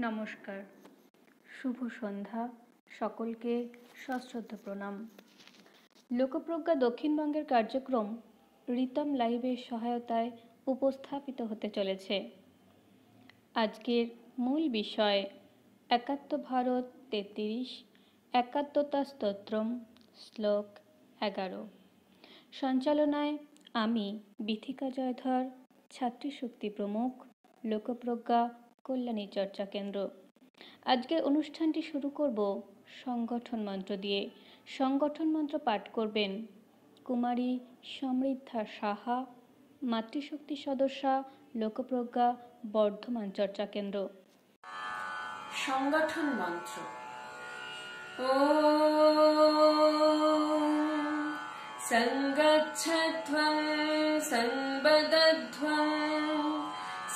নমস্কার, শুভ সন্ধ্যা। সকলকে সশ্রদ্ধ প্রণাম। লোকপ্রজ্ঞা দক্ষিণবঙ্গের কার্যক্রম রিতম লাইভের সহায়তায় উপস্থাপিত হতে চলেছে। আজকের মূল বিষয় একাত্ম ভারত 33, একাত্মতা স্তোত্রম, শ্লোক 11। সঞ্চালনায় আমি বিথিকা জয়ধর, ছাত্রী শক্তি প্রমুখ, লোকপ্রজ্ঞা কল্যাণী চর্চা কেন্দ্র। আজকের অনুষ্ঠানটি শুরু করব সংগঠন মন্ত্র দিয়ে। সংগঠন মন্ত্র পাঠ করবেন কুমারী সমৃদ্ধা সাহা, মাতৃশক্তি সদস্যা, লোকপ্রজ্ঞা বর্ধমান চর্চা কেন্দ্র। সংগঠন মন্ত্র। সংগচ্ছধ্বং সংবদধ্বং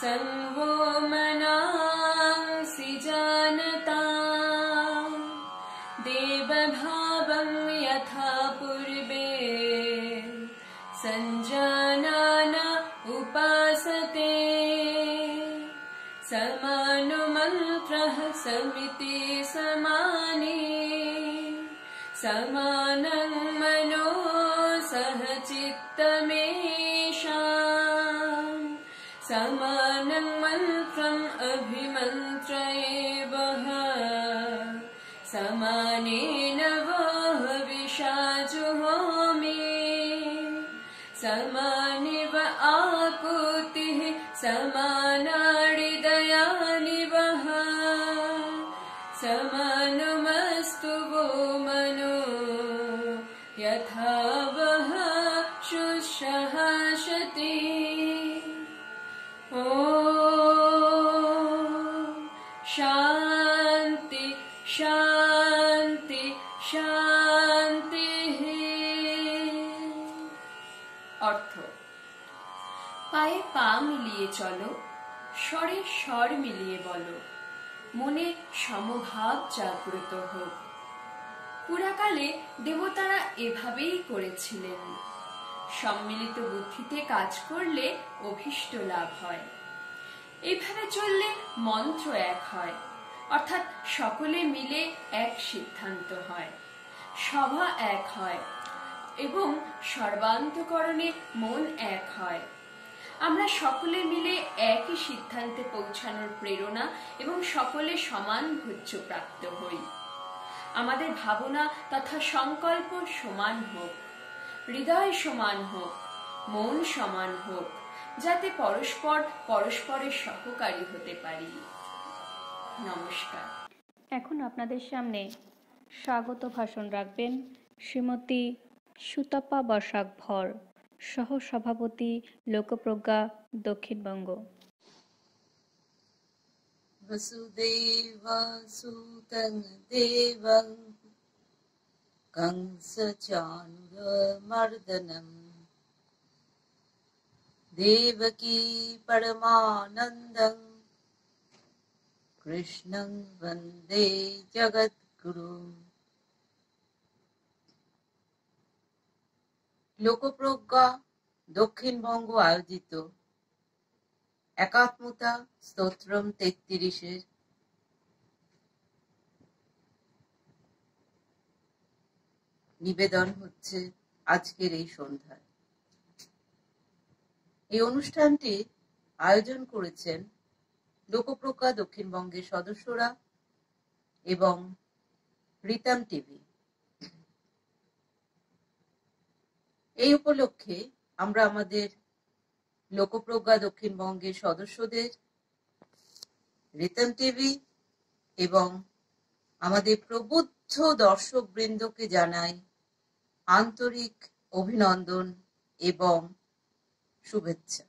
সংভো মনাংসি জানতাম দেবভাবং যথা পূর্বে সঞ্জানান উপাসতে समानो मन्त्रः समिति समाने समानं मनो सह चित्तमेषाम् समानं मन्त्रम् अभिमन्त्रयेवः समानेन वः विशाजुहोमि समानिव आकुतिः समानाडिदयानि वः समानमस्तु वो मनो यथा वः शुश्रहशति। ॐ शान्ति शान्ति शान्तिः। अर्थ পায়ে পা মিলিয়ে চলো, স্বরে স্বর মিলিয়ে বলো, মনে সমভাব জাগ্রত হোক। পুরাকালে দেবতারা এভাবেই করেছিলেন। সম্মিলিত বুদ্ধিতে কাজ করলে অভীষ্ট লাভ হয়। এইভাবে চললে মন্ত্র এক হয়, অর্থাৎ সকলে মিলে এক সিদ্ধান্ত হয়, সভা এক হয় এবং সর্বান্তকরণে মন এক হয়। আমরা সকলে মিলে একই সিদ্ধান্তে পৌঁছানোর প্রেরণা এবং সকলে সমান ভোজ্য প্রাপ্ত হই। আমাদের ভাবনা তথা সংকল্প সমান হোক, হৃদয় সমান হোক, মন সমান হোক, যাতে পরস্পর পরস্পরের সহকারী হতে পারি। নমস্কার। এখন আপনাদের সামনে স্বাগত ভাষণ রাখবেন শ্রীমতী সুতপা বসাক ভর, সহ সভাপতি, লোকপ্রজ্ঞা দক্ষিণবঙ্গ। বসুদেবসুতং দেবং কংসচাণূরমর্দনম দেবকী পরমানন্দং কৃষ্ণং বন্দে জগদ্গুরুম। লোকপ্রজ্ঞা দক্ষিণবঙ্গ আয়োজিত একাত্মতা স্তোত্রম 33-এর নিবেদন হচ্ছে আজকের এই সন্ধ্যায়। এই অনুষ্ঠানটি আয়োজন করেছেন লোকপ্রজ্ঞা দক্ষিণবঙ্গের সদস্যরা এবং রিতম টিভি। এই উপলক্ষে আমরা আমাদের লোকপ্রজ্ঞা দক্ষিণবঙ্গের সদস্যদের, রিতম টিভি এবং আমাদের প্রবুদ্ধ দর্শক বৃন্দকে জানাই আন্তরিক অভিনন্দন এবং শুভেচ্ছা।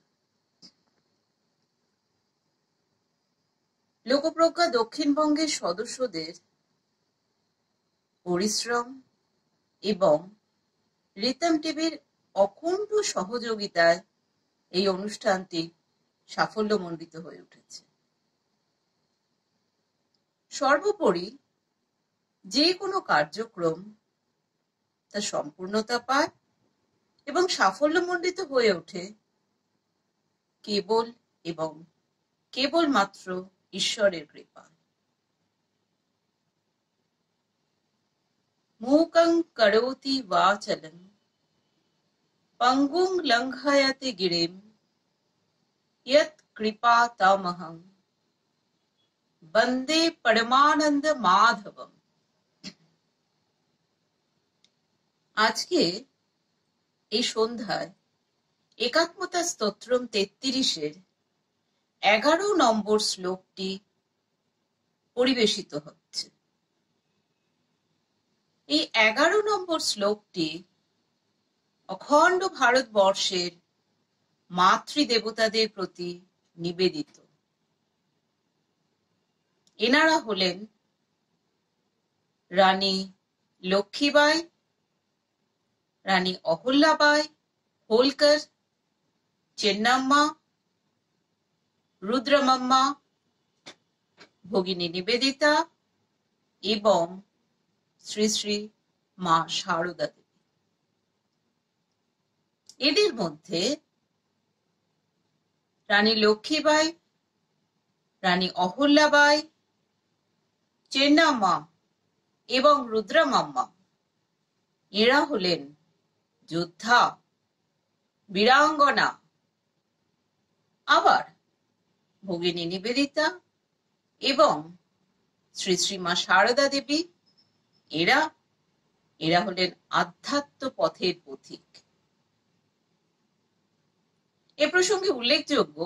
লোকপ্রজ্ঞা দক্ষিণবঙ্গের সদস্যদের পরিশ্রম এবং রিতম টিভির অকুণ্ঠ সহযোগিতায় এই অনুষ্ঠানটি সাফল্যমণ্ডিত হয়ে উঠেছে। সর্বোপরি যে কোনো কার্যক্রম তা সম্পূর্ণতা পায় এবং সাফল্যমণ্ডিত হয়ে ওঠে কেবল এবং কেবলমাত্র ঈশ্বরের কৃপা। मूकं करोति वाचलं पंगुं लंघयते गिरिं यत् कृपातमहं वन्दे परमानंद माधवम। আজকে এই সন্ধ্যায় একাত্মতা স্তোত্রম 33-এর 11 নম্বর শ্লোকটি পরিবেশিত হচ্ছে। এই 11 নম্বর শ্লোকটি অখণ্ড ভারতবর্ষের মাতৃদেবতাদের প্রতি নিবেদিত। এনারা হলেন রানী লক্ষ্মীবাই, রানী অহল্যাবাই হোলকার, চেন্নাম্মা, রুদ্রমাম্মা, ভগিনী নিবেদিতা এবং শ্রী শ্রী মা শারদা দেবী। এদের মধ্যে রানী লক্ষ্মীবাই, রানী অহল্যাবাই, চেন্নাম্মা এবং রুদ্রমাম্মা এরা হলেন যোদ্ধা, বীরাঙ্গনা। আবার ভগিনী নিবেদিতা এবং শ্রী শ্রী মা শারদা দেবী এরা হলেন আধ্যাত্ম পথের পথিক। এ প্রসঙ্গে উল্লেখযোগ্য,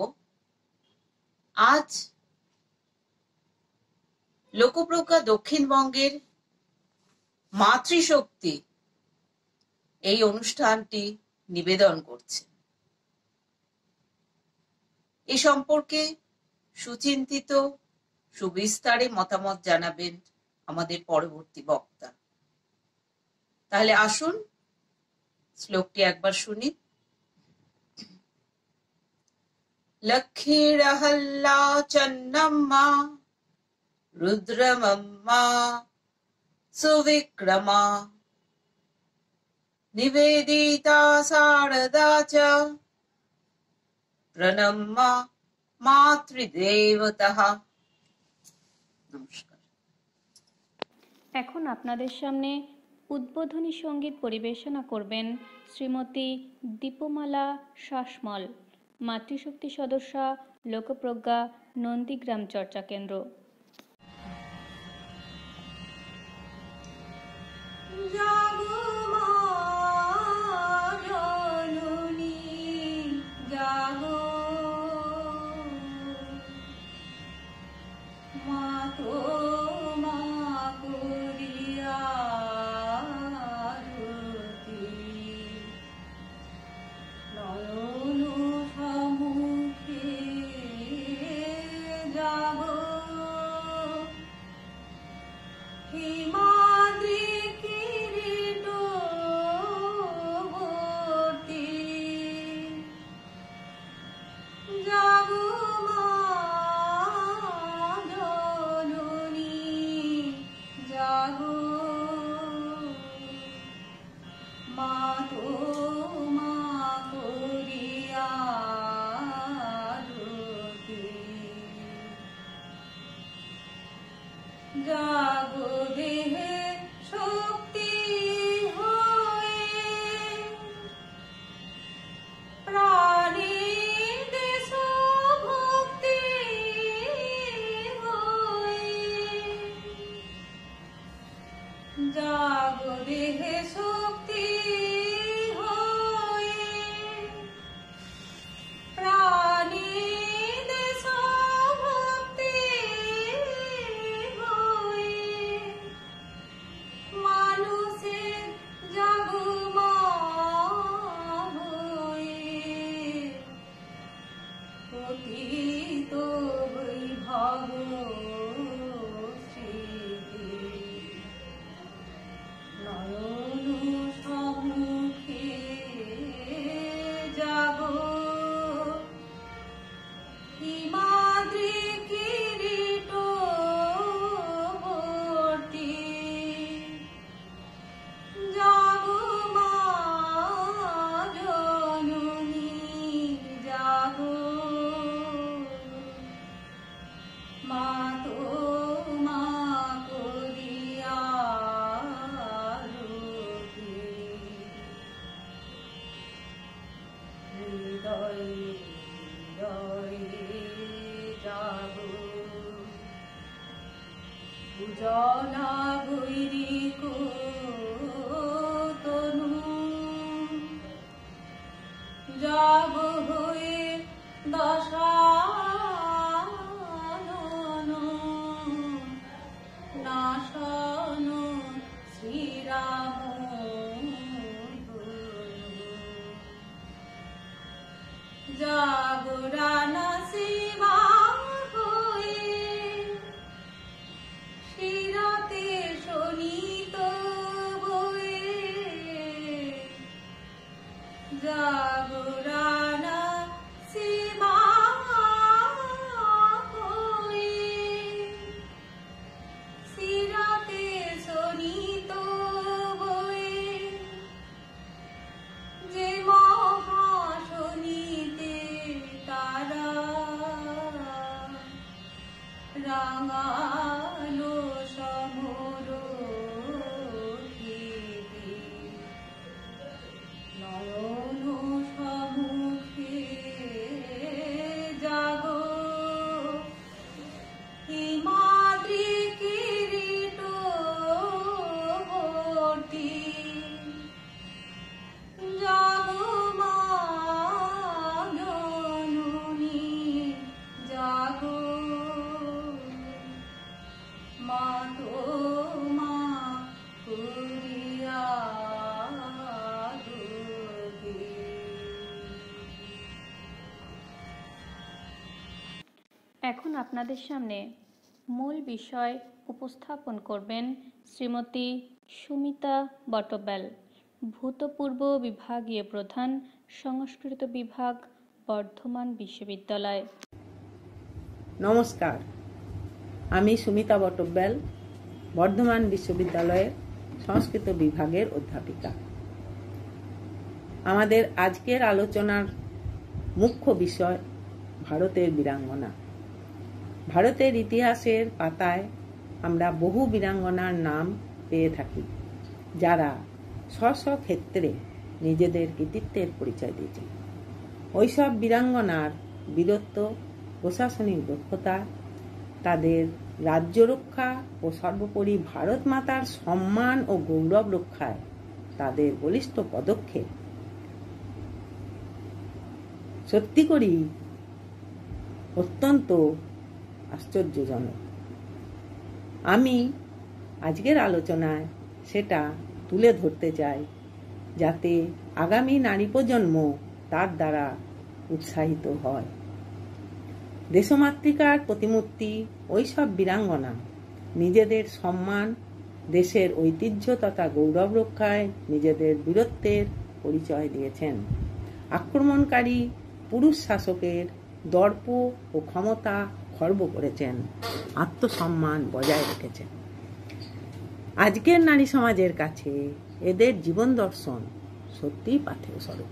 আজ লোকপ্রজ্ঞা দক্ষিণবঙ্গের মাতৃশক্তি এই অনুষ্ঠানটি নিবেদন করছে। এ সম্পর্কে সুচিন্তিত সুবিস্তারে মতামত জানাবেন আমাদের পরবর্তী বক্তা। তাহলে আসুন শ্লোকটি একবার শুনি। লক্ষ্মীরহল্লা চন্নম্মা রুদ্রমাম্মা সুবিক্রমা নিবেদিতা শারদা চ প্রণম্মা মাতৃদেবতঃ। নমস্কার। এখন আপনাদের সামনে উদ্বোধনী সঙ্গীত পরিবেশনা করবেন শ্রীমতী দীপমালা শাসমল, মাতৃশক্তি সদস্যা, লোকপ্রজ্ঞা, নন্দীগ্রাম চর্চা কেন্দ্র। হিমাদ্রি কিরীট জলা গৈরিক তনু যাব হয়ে দশানন নাশন শ্রীরাম জাগরণ সেবা হয়ে শিরতে শোনিত বয়ে জাগরণ সেবা হয়ে শিরতে শোনিত বয়ে যে মহাশনিতে তারা রাঙালো সমর নয়ন সমুখে জাগো হিমাদ্রি কিরীট বর্তি জাগো মা জননী জাগো মা তোমা করিয়া দুর্গে। এখন আপনাদের সামনে মূল বিষয় উপস্থাপন করবেন শ্রীমতী সুমিতা বটব্যাল, ভূতপূর্ব বিভাগীয় প্রধান, সংস্কৃত বিভাগ, বর্ধমান বিশ্ববিদ্যালয়। নমস্কার, আমি সুমিতা বটব্যাল, বর্ধমান বিশ্ববিদ্যালয়ের সংস্কৃত বিভাগের অধ্যাপিকা। আমাদের আজকের আলোচনার মুখ্য বিষয় ভারতের বীরাঙ্গনা। ভারতের ইতিহাসের পাতায় আমরা বহু বীরাঙ্গনার নাম পেয়ে থাকি, যারা স্ব ক্ষেত্রে নিজেদের কৃতিত্বের পরিচয় দিয়েছেন। ওইসব বীরাঙ্গনার বীরত্ব, প্রশাসনিক দক্ষতা, তাদের রাজ্য রক্ষা ও সর্বোপরি ভারত মাতার সম্মান ও গৌরব রক্ষায় তাদের বলিষ্ঠ পদক্ষেপ সত্যি করেই অত্যন্ত আশ্চর্যজনক। আমি আজকের আলোচনায় সেটা তুলে ধরতে চাই, যাতে আগামী নারী প্রজন্ম তার দ্বারা উৎসাহিত হয়। দেশমাতৃকার প্রতিমূর্তি ওইসব বীরাঙ্গনা নিজেদের সম্মান, দেশের ঐতিহ্য তথা গৌরব রক্ষায় নিজেদের বীরত্বের পরিচয় দিয়েছেন। আক্রমণকারী পুরুষ শাসকের দর্প ও ক্ষমতা খর্ব করেছেন, আত্মসম্মান বজায় রেখেছেন। আজকের নারী সমাজের কাছে এদের জীবন দর্শন সত্যিই পাথেয় স্বরূপ।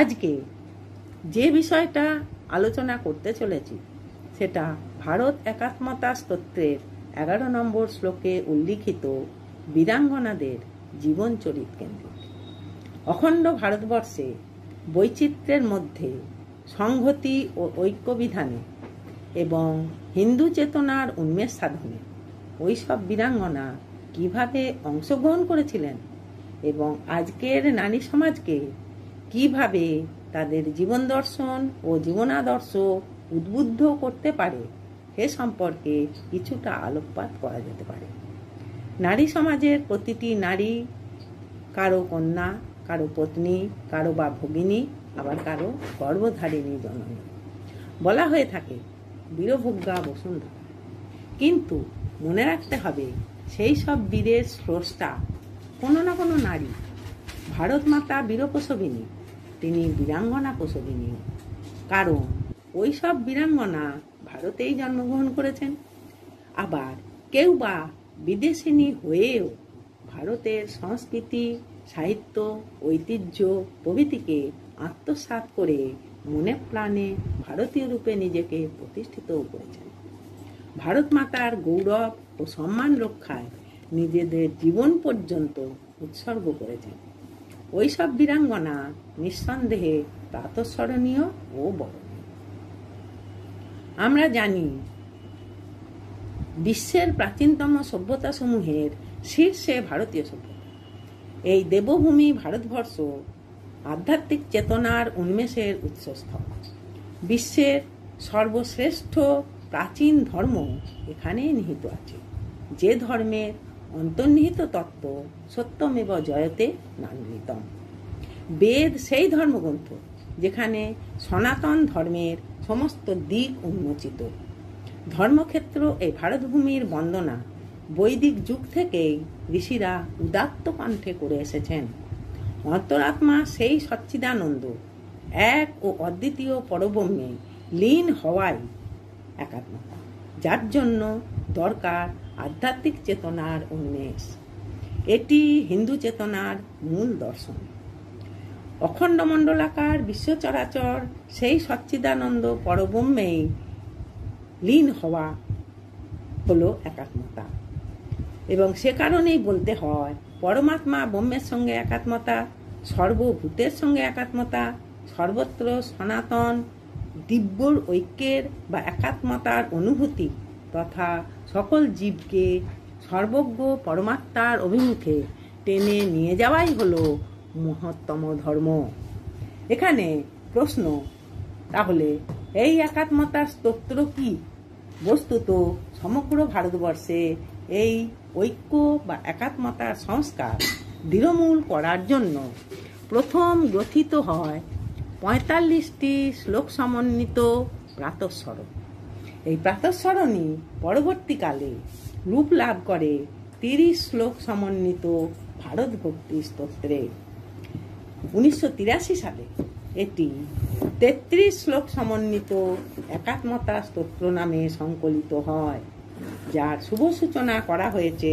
আজকে যে বিষয়টা আলোচনা করতে চলেছি সেটা ভারত একাত্মতা স্তোত্রের 11 নম্বর শ্লোকে উল্লিখিত বীরাঙ্গনাদের জীবন চরিত কেন্দ্রিক। অখণ্ড ভারতবর্ষে বৈচিত্র্যের মধ্যে সংহতি ও ঐক্য বিধানে এবং হিন্দু চেতনার উন্মেষ সাধনে ওইসব বীরাঙ্গনা কিভাবে অংশগ্রহণ করেছিলেন এবং আজকের নারী সমাজকে কিভাবে তাদের জীবন দর্শন ও জীবনাদর্শ উদ্বুদ্ধ করতে পারে সে সম্পর্কে কিছুটা আলোকপাত করা যেতে পারে। নারী সমাজের প্রতিটি নারী কারো কন্যা, কারো পত্নী, কারো বা ভগিনী, আবার কারো গর্ভধারিণী জননী। বলা হয়ে থাকে বীরভোগ্যা বসুন্ধরা, কিন্তু মনে রাখতে হবে সেই সব বীরের স্রষ্টা কোনো না কোনো নারী। ভারত মাতা বীরপ্রসবিনী, তিনি বীরাঙ্গনা প্রসবিনী, কারণ ওই সব বীরাঙ্গনা ভারতেই জন্মগ্রহণ করেছেন। আবার কেউ বা বিদেশিনী হয়েও ভারতের সংস্কৃতি, সাহিত্য, ঐতিহ্য প্রভৃতিকে আত্মসাৎ করে মনে প্রাণে ভারতীয় রূপে নিজেকে প্রতিষ্ঠিতও করেছেন। ভারত মাতার গৌরব ও সম্মান রক্ষায় নিজেদের জীবন পর্যন্ত উৎসর্গ করেছেন। ওইসব বীরাঙ্গনা নিঃসন্দেহে প্রাতঃস্মরণীয় ও বরণীয়। আমরা জানি বিশ্বের প্রাচীনতম সভ্যতা সমূহের শীর্ষে ভারতীয় সভ্যতা। এই দেবভূমি ভারতবর্ষ আধ্যাত্মিক চেতনার উন্মেষের উৎসস্থল। বিশ্বের সর্বশ্রেষ্ঠ প্রাচীন ধর্ম এখানেই নিহিত আছে, যে ধর্মের অন্তর্নিহিত তত্ত্ব সত্যমেব জয়তে নান্বিতম। বেদ সেই ধর্মগ্রন্থ যেখানে সনাতন ধর্মের সমস্ত দিক উন্মোচিত। ধর্মক্ষেত্র এই ভারতভূমির বন্দনা বৈদিক যুগ থেকেই ঋষিরা উদাত্ত কণ্ঠে করে এসেছেন। অন্তরাত্মা সেই সচ্চিদানন্দ এক ও অদ্বিতীয় পরব্রহ্মে লীন হওয়াই একাত্মতা, যার জন্য দরকার আধ্যাত্মিক চেতনার উন্মেষ। এটি হিন্দু চেতনার মূল দর্শন। অখণ্ড মণ্ডলাকার বিশ্ব চরাচর সেই সচ্চিদানন্দ পরব্রহ্মেই লীন হওয়া হলো একাত্মতা, এবং সে কারণেই বলতে হয় পরমাত্মা ব্রহ্মের সঙ্গে একাত্মতা, সর্বভূতের সঙ্গে একাত্মতা, সর্বত্র সনাতন দিব্যর ঐক্যের বা একাত্মতার অনুভূতি তথা সকল জীবকে সর্বজ্ঞ পরমাত্মার অভিমুখে টেনে নিয়ে যাওয়াই হলো মহত্তম ধর্ম। এখানে প্রশ্ন, তাহলে এই একাত্মতার স্তোত্র কি? বস্তুত সমগ্র ভারতবর্ষে এই ঐক্য বা একাত্মতার সংস্কার দৃঢ়মূল করার জন্য প্রথম গ্রথিত হয় ৪৫টি শ্লোক সমন্বিত প্রাতঃস্মরণ। এই প্রাতঃস্মরণই পরবর্তীকালে রূপ লাভ করে ৩০ শ্লোক সমন্বিত ভারত ভক্তি স্তোত্রে। ১৯৮৩ সালে এটি ৩৩ শ্লোক সমন্বিত একাত্মতা স্তোত্র নামে সংকলিত হয়, যার শুভ সূচনা করা হয়েছে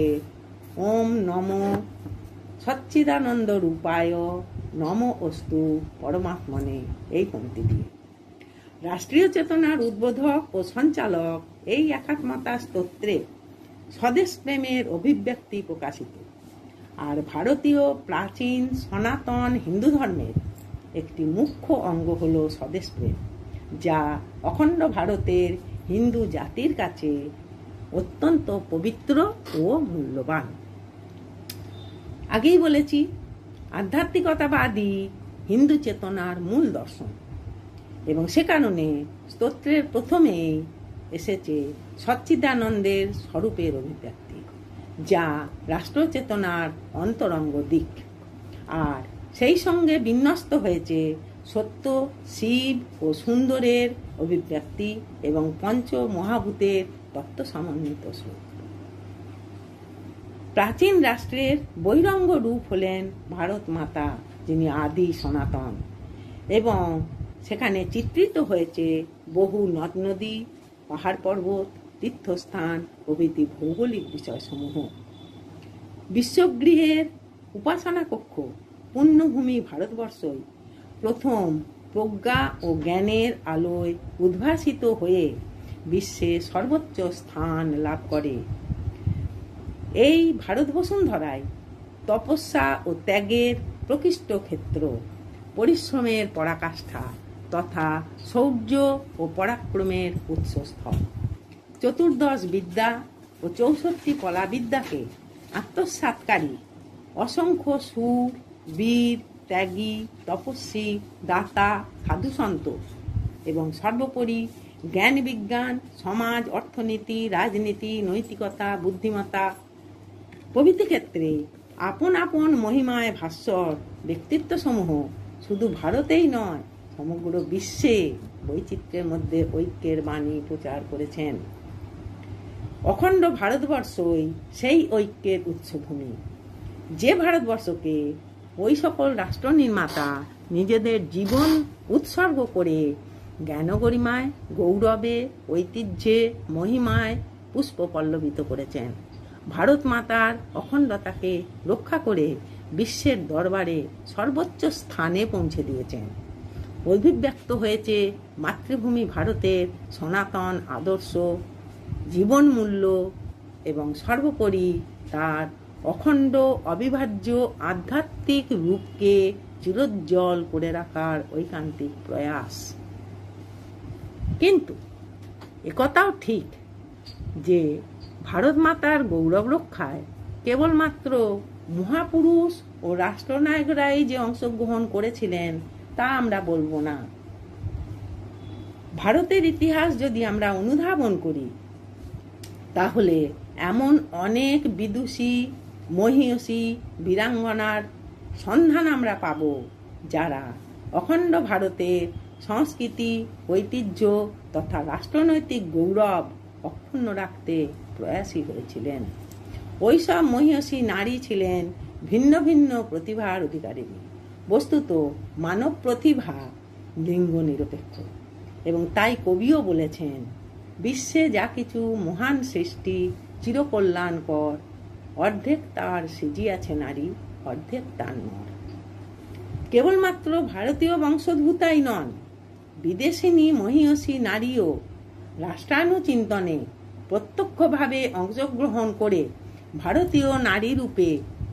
ওম নমো সচ্চিদানন্দ রূপায় নমো অস্তু পরমাত্মনে এই পংক্তি দিয়ে। রাষ্ট্রীয় চেতনার উদ্বোধক ও সঞ্চালক এই একাত্মতা স্তোত্রে স্বদেশ প্রেমের অভিব্যক্তি প্রকাশিত। আর ভারতীয় প্রাচীন সনাতন হিন্দু ধর্মের একটি মুখ্য অঙ্গ হল স্বদেশ প্রেম, যা অখণ্ড ভারতের হিন্দু জাতির কাছে অত্যন্ত পবিত্র ও মূল্যবান। আগেই বলেছি, আধ্যাত্মিকতাবাদী হিন্দু চেতনার মূল দর্শন, এবং সে কারণে স্তোত্রের প্রথমেই এসেছে সচ্চিদানন্দের স্বরূপের অভিব্যক্তি, যা রাষ্ট্র চেতনার অন্তরঙ্গ দিক। আর সেই সঙ্গে বিন্যস্ত হয়েছে সত্য, শিব ও সুন্দরের অভিব্যক্তি এবং পঞ্চ মহাভূতের তত্ত্ব সমন্বিত শ্লোক। প্রাচীন রাষ্ট্রের বহিরঙ্গ রূপ হলেন ভারত মাতা, যিনি আদি সনাতন, এবং সেখানে চিত্রিত হয়েছে বহু নদ নদী, পাহাড় পর্বত, তীর্থস্থান প্রভৃতি ভৌগোলিক বিষয়সমূহ। বিশ্বগৃহের উপাসনা কক্ষ পুণ্যভূমি ভারতবর্ষই প্রথম প্রজ্ঞা ও জ্ঞানের আলোয় উদ্ভাসিত হয়ে বিশ্বে সর্বোচ্চ স্থান লাভ করে। এই ভারত বসুন্ধরায় তপস্যা ও ত্যাগের প্রকৃষ্ট ক্ষেত্র, পরিশ্রমের পরাকাষ্ঠা তথা শৌর্য ও পরাক্রমের উৎসস্থল। চতুর্দশ বিদ্যা ও ৬৪ কলাবিদ্যাকে আত্মসাৎকারী অসংখ্য সুর, বীর, ত্যাগী, তপস্বী, দাতা, সাধুসন্ত এবং সর্বোপরি জ্ঞান বিজ্ঞান, সমাজ, অর্থনীতি, রাজনীতি, নৈতিকতা, বুদ্ধিমত্তা প্রভৃতি ক্ষেত্রে আপন আপন মহিমায় ভাস্বর ব্যক্তিত্বসমূহ শুধু ভারতেই নয়, সমগ্র বিশ্বে বৈচিত্র্যের মধ্যে ঐক্যের বাণী প্রচার করেছেন। অখণ্ড ভারতবর্ষই সেই ঐক্যের উৎসভূমি, যে ভারতবর্ষকে ওই সকল রাষ্ট্র নির্মাতা নিজেদের জীবন উৎসর্গ করে জ্ঞান গরিমায়, গৌরবে, ঐতিহ্যে, মহিমায় পুষ্প পল্লবিত করেছেন। ভারত মাতার অখণ্ডতাকে রক্ষা করে বিশ্বের দরবারে সর্বোচ্চ স্থানে পৌঁছে দিয়েছেন। অভিব্যক্ত হয়েছে মাতৃভূমি ভারতের সনাতন আদর্শ, জীবন মূল্য এবং সর্বোপরি তার অখণ্ড অবিভাজ্য আধ্যাত্মিক রূপকে চিরোজ্জ্বল করে রাখার ঐকান্তিক প্রয়াস। কিন্তু একথাও ঠিক যে ভারত মাতার গৌরব রক্ষায় কেবলমাত্র মহাপুরুষ ও রাষ্ট্রনায়করাই যে অংশগ্রহণ করেছিলেন তা আমরা বলবো না। ভারতের ইতিহাস যদি আমরা অনুধাবন করি তাহলে এমন অনেক বিদুষী মহীয়সী বীরাঙ্গনার সন্ধান আমরা পাব যারা অখণ্ড ভারতের সংস্কৃতি ঐতিহ্য তথা রাষ্ট্রনৈতিক গৌরব অক্ষুণ্ণ রাখতে প্রয়াসী হয়েছিলেন। ওইসব মহীয়সী নারী ছিলেন ভিন্ন ভিন্ন প্রতিভার অধিকারিণী। বস্তুত মানব প্রতিভা লিঙ্গ নিরপেক্ষ, এবং তাই কবিও বলেছেন, বিশ্বে যা কিছু মহান সৃষ্টি চিরকল্যাণকর, অর্ধেক তার সিজিয়াছে নারী, অর্ধেক তার নর। কেবলমাত্র ভারতীয় বংশোদ্ভূতাই নন, বিদেশিনী মহীয়সী নারীও রাষ্ট্রানুচিন্তনে প্রত্যক্ষভাবে অংশগ্রহণ করে ভারতীয় নারী রূপে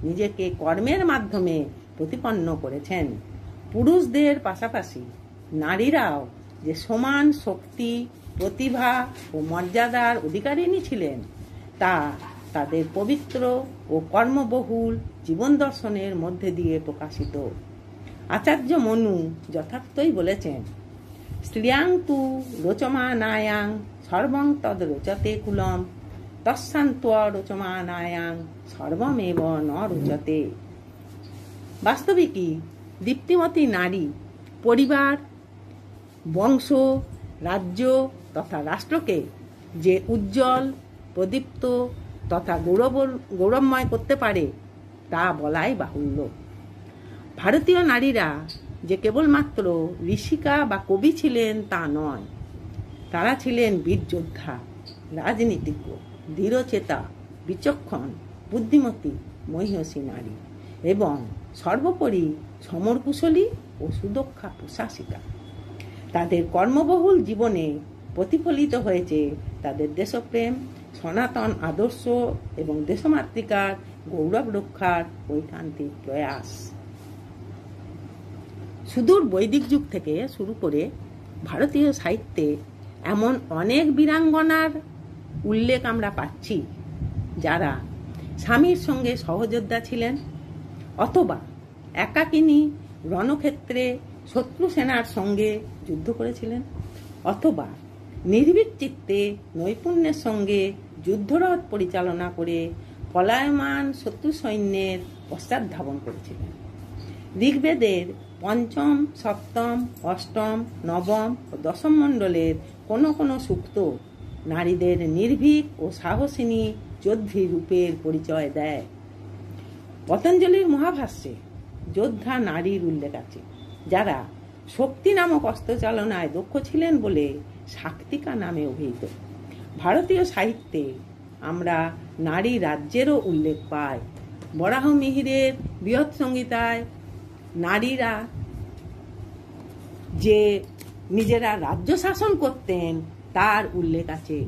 নিজেকে কর্মের মাধ্যমে প্রতিপন্ন করেছেন। পুরুষদের পাশাপাশি নারীরাও যে সমান শক্তি, প্রতিভা ও মর্যাদার অধিকারিণী ছিলেন তা তাদের পবিত্র ও কর্মবহুল জীবন দর্শনের মধ্যে দিয়ে প্রকাশিত। আচার্য মনু যথার্থই বলেছেন, স্ত্রিয়াং তু রোচমানায়াং সর্বং তদ রোচতে কুলম তস্যান্ত্ব রোচমানায়াং সর্বমেব ন রোচতে। বাস্তবিকই দীপ্তিমতী নারী পরিবার, বংশ, রাজ্য তথা রাষ্ট্রকে যে উজ্জ্বল, প্রদীপ্ত তথা গৌরবময় করতে পারে তা বলাই বাহুল্য। ভারতীয় নারীরা যে কেবলমাত্র ঋষিকা বা কবি ছিলেন তা নয়, তারা ছিলেন বীর যোদ্ধা, রাজনীতিজ্ঞ, দৃঢ়চেতা, বিচক্ষণ, বুদ্ধিমতী, মহীয়সী নারী এবং সর্বোপরি সমরকুশলী ও সুদক্ষা প্রশাসিকা। তাদের কর্মবহুল জীবনে প্রতিফলিত হয়েছে তাদের দেশপ্রেম, সনাতন আদর্শ এবং দেশমাতৃকার গৌরব রক্ষার ঐকান্তিক প্রয়াস। সুদূর বৈদিক যুগ থেকে শুরু করে ভারতীয় সাহিত্যে এমন অনেক বীরাঙ্গনার উল্লেখ আমরা পাচ্ছি যারা স্বামীর সঙ্গে সহযোদ্ধা ছিলেন, অথবা একাকিনী রণক্ষেত্রে শত্রু সেনার সঙ্গে যুদ্ধ করেছিলেন, অথবা নির্ভীক চিত্তে নৈপুণ্যের সঙ্গে যুদ্ধরথ পরিচালনা করে পলায়মান শত্রু সৈন্যের পশ্চাৎধাবন করেছিলেন। ঋগ্বেদের পঞ্চম, সপ্তম, অষ্টম, নবম ও দশম মণ্ডলের কোনো কোনো সূক্ত নারীদের নির্ভীক ও সাহসিনী যোদ্ধী রূপের পরিচয় দেয়। পতঞ্জলির মহাভাষ্যে যোদ্ধা নারীর উল্লেখ আছে, যারা শক্তি নামক অস্ত্রচালনায় দক্ষ ছিলেন বলে শাক্তিকা নামে অভিহিত। ভারতীয় সাহিত্যে আমরা নারী রাজ্যেরও উল্লেখ পাই। বরাহ মিহিরের বৃহৎ সংহিতায় নারীরা যে নিজেরা রাজ্য শাসন করতেন তার উল্লেখ আছে।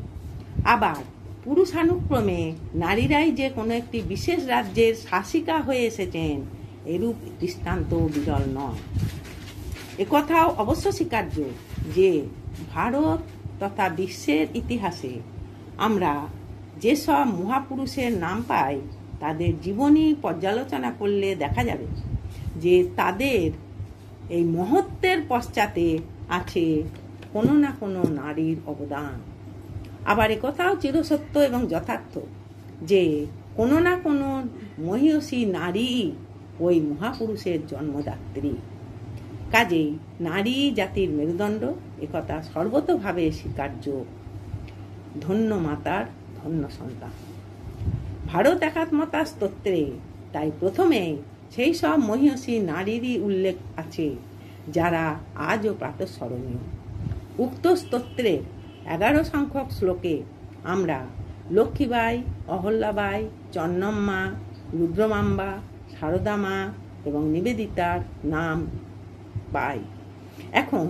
আবার পুরুষানুক্রমে নারীরাই যে কোনো একটি বিশেষ রাজ্যের শাসিকা হয়ে এসেছেন এরূপ দৃষ্টান্ত বিরল নয়। একথাও অবশ্য স্বীকার্য যে ভারত তথা বিশ্বের ইতিহাসে আমরা যেসব মহাপুরুষের নাম পাই তাদের জীবনী পর্যালোচনা করলে দেখা যাবে যে তাদের এই মহত্বের পশ্চাতে আছে কোনো না কোনো নারীর অবদান। আবার একথাও চিরসত্য এবং যথার্থ যে কোনো না কোনো মহীয়সী নারী ওই মহাপুরুষের জন্মদাত্রী। কাজেই নারী জাতির মেরুদণ্ড, একথা সর্বতোভাবে স্বীকার্য। ধন্য মাতার ধন্য সন্তান। ভারত একাত্মতা স্তোত্রে তাই প্রথমে সেই সব মহীয়সী নারীরই উল্লেখ আছে যারা আজও প্রাতঃস্মরণীয়। উক্ত স্তোত্রের 11 সংখ্যক শ্লোকে আমরা লক্ষ্মীবাই, অহল্যাবাই, চন্নম্মা, রুদ্রমাম্বা, সারদা মা এবং নিবেদিতার নাম পাই। এখন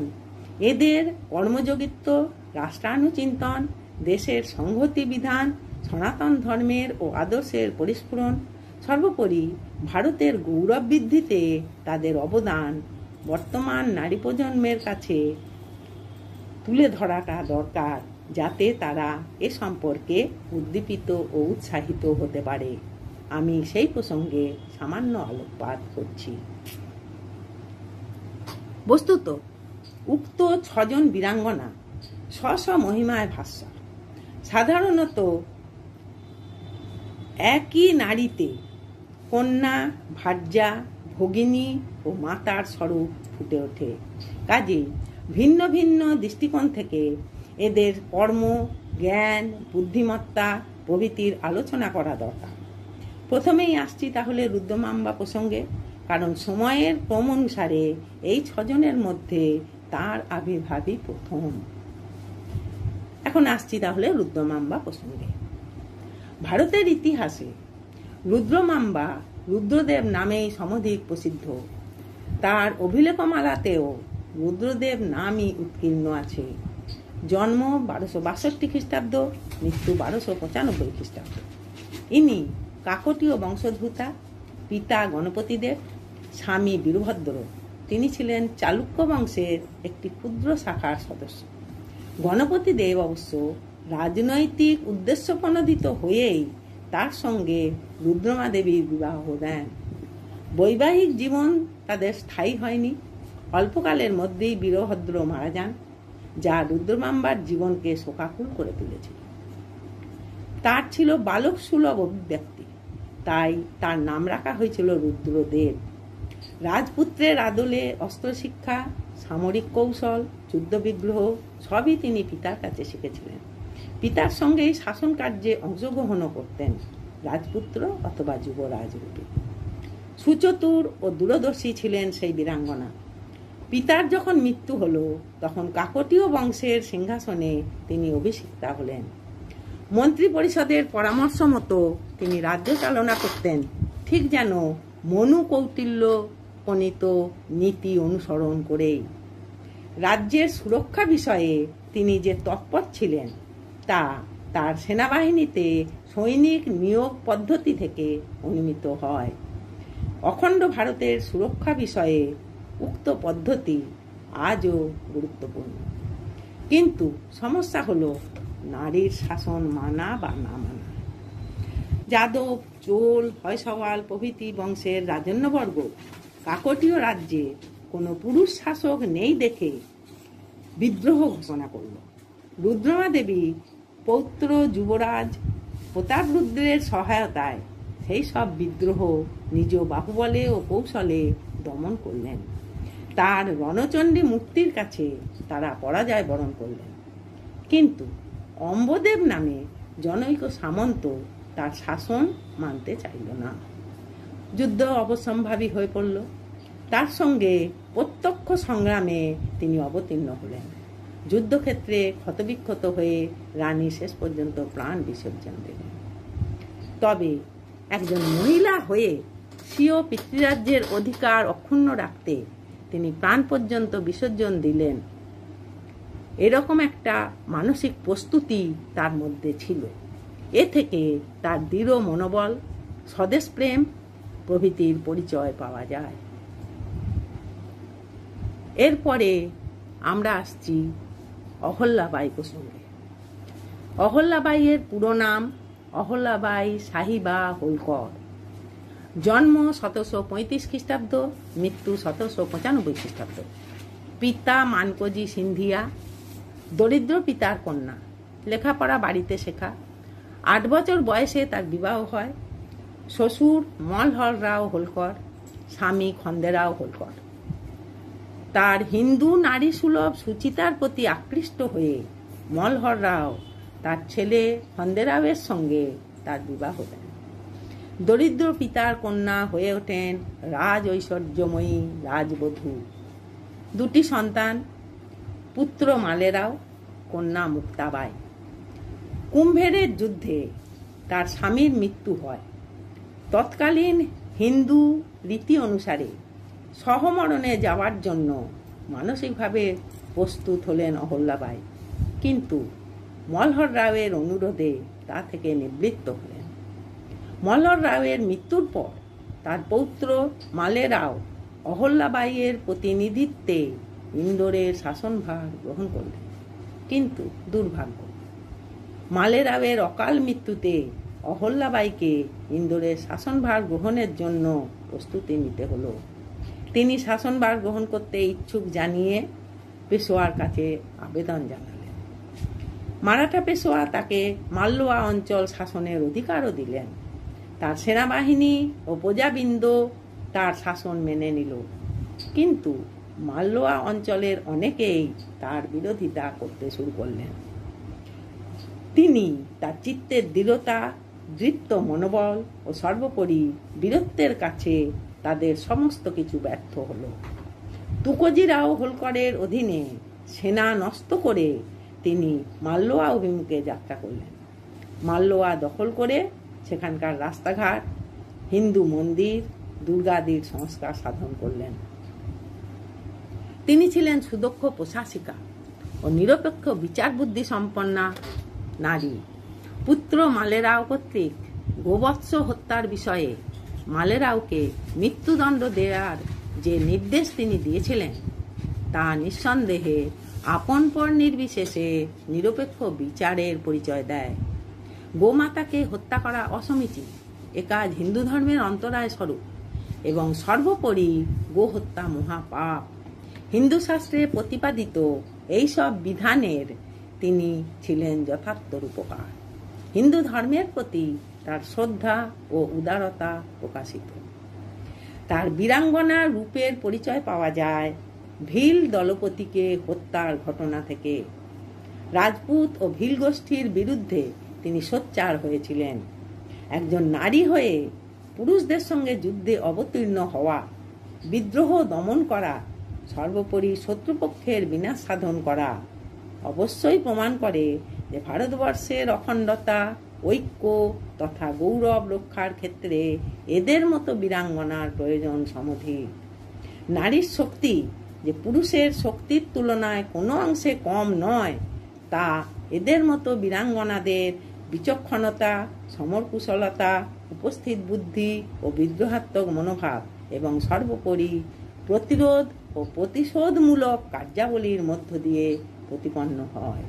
এদের কর্মযোগিত্ব, রাষ্ট্রানুচিন্তন, দেশের সংহতি বিধান, সনাতন ধর্মের ও আদর্শের পরিস্ফুরণ, সর্বোপরি ভারতের গৌরব বৃদ্ধিতে তাদের অবদান বর্তমান নারী প্রজন্মের কাছে তুলে ধরাটা দরকার। যাতে তারা এ সম্পর্কে উদ্দীপিত ও উৎসাহিত হতে পারে। আমি সেই প্রসঙ্গে সামান্য আলোকপাত করছি। বস্তুত উক্ত 6 জন বীরাঙ্গনা স্ব মহিমায় ভাস্বর। সাধারণত একই নারীতে কন্যা, ভার্যা, ভগিনী ও মাতার স্বরূপ ফুটে ওঠে। কাজেই ভিন্ন ভিন্ন দৃষ্টিকোণ থেকে এদের কর্ম, জ্ঞান, বুদ্ধিমত্তা প্রভৃতির আলোচনা করা দরকার। প্রথমেই আসছি তাহলে রুদ্রমাম্বা প্রসঙ্গে, কারণ সময়ের ক্রম অনুসারে এই 6 জনের মধ্যে তার আবির্ভাবই প্রথম। এখন আসছি তাহলে রুদ্রমাম্বা প্রসঙ্গে। ভারতের ইতিহাসে রুদ্রমাম্বা রুদ্রদেব নামেই সমধিক প্রসিদ্ধ। তার অভিলেখমালাতেও রুদ্রদেব নামই উৎকীর্ণ আছে। জন্ম 1262 খ্রিস্টাব্দ, মৃত্যু 1295 খ্রিস্টাব্দ। ইনি কাকতীয় বংশোদ্ভূতা। পিতা গণপতিদেব, স্বামী বীরভদ্র। তিনি ছিলেন চালুক্য বংশের একটি ক্ষুদ্র শাখার সদস্য। গণপতিদেব অবশ্য রাজনৈতিক উদ্দেশ্য প্রণোদিত হয়েই তার সঙ্গে রুদ্রমা দেবীর বিবাহ দেন। বৈবাহিক জীবন তাদের স্থায়ী হয়নি। অল্পকালের মধ্যেই বীরভদ্র মারা যান, যা রুদ্রমাম্বার জীবনকে শোকাকুল করে তুলেছিল। তার ছিল বালক সুলভ অভিব্যক্তি, তাই তার নাম রাখা হয়েছিল রুদ্রদেব। রাজপুত্রের আদলে অস্ত্রশিক্ষা, সামরিক কৌশল, যুদ্ধবিগ্রহ সবই তিনি পিতার কাছে শিখেছিলেন। পিতার সঙ্গেই শাসন কার্যে অংশগ্রহণও করতেন, রাজপুত্র অথবা যুবরাজ রূপে। সুচতুর ও দূরদর্শী ছিলেন সেই বীরাঙ্গনা। পিতার যখন মৃত্যু হলো, তখন কাকতীয় বংশের সিংহাসনে তিনি অভিষিক্তা হলেন। মন্ত্রী পরিষদের পরামর্শ মতো তিনি রাজ্য চালনা করতেন, ঠিক যেন মনু কৌটিল্য প্রণীত নীতি অনুসরণ করেই। রাজ্যের সুরক্ষা বিষয়ে তিনি যে তৎপর ছিলেন, তা তার সেনাবাহিনীতে সৈনিক নিয়োগ পদ্ধতি থেকে অনুমিত হয়। অখণ্ড ভারতের সুরক্ষা বিষয়ে উক্ত পদ্ধতি আজও গুরুত্বপূর্ণ। কিন্তু সমস্যা হলো নারীর শাসন মানা বা না মানা। যাদব, চোল, হয়সওয়াল প্রভৃতি বংশের রাজন্যবর্গ কাকতীয় রাজ্যে কোনো পুরুষ শাসক নেই দেখে বিদ্রোহ ঘোষণা করল। রুদ্রমা দেবী পৌত্র যুবরাজ প্রতাপরুদ্রের সহায়তায় সেই সব বিদ্রোহ নিজ বাহুবলে ও কৌশলে দমন করলেন। তার রণচণ্ডী মূর্তির কাছে তারা পরাজয় বরণ করলেন। কিন্তু অম্বদেব নামে জনৈক সামন্ত তার শাসন মানতে চাইল না। যুদ্ধ অবশ্যম্ভাবী হয়ে পড়ল। তার সঙ্গে প্রত্যক্ষ সংগ্রামে তিনি অবতীর্ণ হলেন। যুদ্ধক্ষেত্রে ক্ষতবিক্ষত হয়ে রানী শেষ পর্যন্ত প্রাণ বিসর্জন দিলেন। তবে একজন মহিলা হয়ে স্বীয় পিতৃরাজ্যের অধিকার অক্ষুণ্ণ রাখতে তিনি প্রাণ পর্যন্ত বিসর্জন দিলেন, এরকম একটা মানসিক প্রস্তুতি তার মধ্যে ছিল। এ থেকে তার দৃঢ় মনোবল, স্বদেশ প্রেম প্রভৃতির পরিচয় পাওয়া যায়। এরপরে আমরা আসছি অহল্যাবাই প্রসঙ্গে। অহল্যাবাইয়ের পুরো নাম অহল্যাবাই সাহিবা হোলকর। জন্ম 1735 খ্রিস্টাব্দ, মৃত্যু 1795 খ্রিস্টাব্দ। পিতা মানকজি সিন্ধিয়া, দরিদ্র পিতার কন্যা, লেখাপড়া বাড়িতে শেখা। 8 বছর বয়সে তার বিবাহ হয়। শ্বশুর মলহর রাও হোলকর, স্বামী খন্দেরাও হোলকর। তার হিন্দু নারী সুলভ সুচিতার প্রতি আকৃষ্ট হয়ে মলহর রাও তার ছেলে খন্দেরাওয়ের সঙ্গে তার বিবাহ দেন। দরিদ্র পিতার কন্যা হয়ে ওঠেন রাজ ঐশ্বর্যময়ী রাজবধূ। 2টি সন্তান, পুত্র মালেরাও, কন্যা মুক্তাবাই। কুম্ভেরের যুদ্ধে তার স্বামীর মৃত্যু হয়। তৎকালীন হিন্দু রীতি অনুসারে সহমরণে যাওয়ার জন্য মানসিকভাবে প্রস্তুত হলেন অহল্যাবাই, কিন্তু মলহর রাওয়ের অনুরোধে তা থেকে নিবৃত্ত হলেন। মলহর রাওয়ের মৃত্যুর পর তার পৌত্র মালেরাও অহল্যাবাইয়ের প্রতিনিধিত্বে ইন্দোরের শাসনভার গ্রহণ করলেন। কিন্তু দুর্ভাগ্য, মালেরাওয়ের অকাল মৃত্যুতে অহল্যাবাইকে ইন্দোরের শাসনভার গ্রহণের জন্য প্রস্তুতি নিতে হলো। তিনি শাসনভার গ্রহণ করতে ইচ্ছুক জানিয়ে পেশোয়ার কাছে আবেদন জানালেন। মারাঠা পেশোয়া তাকে মালওয়া অঞ্চল শাসনের অধিকারও দিলেন। তার সেনাবাহিনী ও প্রজাবৃন্দ তার শাসন মেনে নিল, কিন্তু মালওয়া অঞ্চলের অনেকেই তার বিরোধিতা করতে শুরু করলেন। তিনি তার চিত্তের দৃঢ়তা, দৃপ্ত মনোবল ও সর্বোপরি বীরত্বের কাছে তাদের সমস্ত কিছু ব্যর্থ হল। তুকোজিরাও হোলকরের অধীনে সেনা নষ্ট করে তিনি মালওয়া অভিমুখে যাত্রা করলেন। মালওয়া দখল করে সেখানকার রাস্তাঘাট, হিন্দু মন্দির, দুর্গাদির সংস্কার সাধন করলেন। তিনি ছিলেন সুদক্ষ প্রশাসিকা ও নিরপেক্ষ বিচার বুদ্ধি সম্পন্না নারী। পুত্র মালেরাও কর্তৃক গোবৎস হত্যার বিষয়ে মালেরাওকে মৃত্যুদণ্ড দেওয়ার যে নির্দেশ তিনি দিয়েছিলেন, তা নিঃসন্দেহে আপন পর নির্বিশেষে নিরপেক্ষ বিচারের পরিচয় দেয়। গোমাতাকে হত্যা করা অসমীচীন, এ কাজ হিন্দু ধর্মের অন্তরায় স্বরূপ এবং সর্বোপরি গো হত্যা মহাপাপ। হিন্দু শাস্ত্রে প্রতিপাদিত এইসব বিধানের তিনি ছিলেন যথার্থ রূপকার। হিন্দু ধর্মের প্রতি তার শ্রদ্ধা ও উদারতা প্রকাশিত। তার বীরাঙ্গনা রূপের পরিচয় পাওয়া যায় ভিল দলপতিকে হত্যার ঘটনা থেকে। রাজপুত ও ভিল গোষ্ঠীর বিরুদ্ধে তিনি সোচ্চার হয়েছিলেন। একজন নারী হয়ে পুরুষদের সঙ্গে যুদ্ধে অবতীর্ণ হওয়া, বিদ্রোহ দমন করা, সর্বোপরি শত্রুপক্ষের বিনাশ সাধন করা অবশ্যই প্রমাণ করে যে ভারতবর্ষের অখণ্ডতা, ঐক্য তথা গৌরব রক্ষার ক্ষেত্রে এদের মতো বীরাঙ্গনার প্রয়োজন সমধিক। নারীর শক্তি যে পুরুষের শক্তির তুলনায় কোনো অংশে কম নয়, তা এদের মতো বীরাঙ্গনাদের বিচক্ষণতা, সমরকুশলতা, উপস্থিত বুদ্ধি ও বিদ্রোহাত্মক মনোভাব এবং সর্বোপরি প্রতিরোধ ও প্রতিশোধমূলক কার্যাবলীর মধ্য দিয়ে প্রতিপন্ন হয়।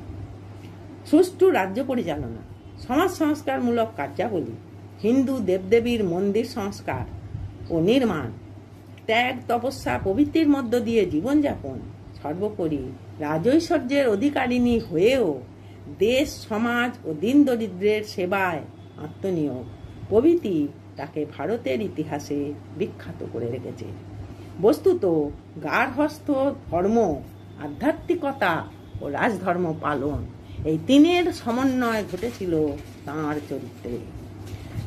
সুষ্ঠু রাজ্য পরিচালনা, সমাজ সংস্কারমূলক কার্যাবলী, হিন্দু দেবদেবীর মন্দির সংস্কার ও নির্মাণ, ত্যাগ, তপস্যা প্রভৃতির মধ্য দিয়ে জীবনযাপন, সর্বোপরি রাজৈশ্বর্যের অধিকারিণী হয়েও দেশ, সমাজ ও দিন দরিদ্রের সেবায় আত্মনিয়োগ প্রভৃতি তাকে ভারতের ইতিহাসে বিখ্যাত করে রেখেছে। বস্তুত গার্হস্থ্য ধর্ম, আধ্যাত্মিকতা ও রাজধর্ম পালন, এই তিনের সমন্বয় ঘটেছিল তাঁর চরিত্রে।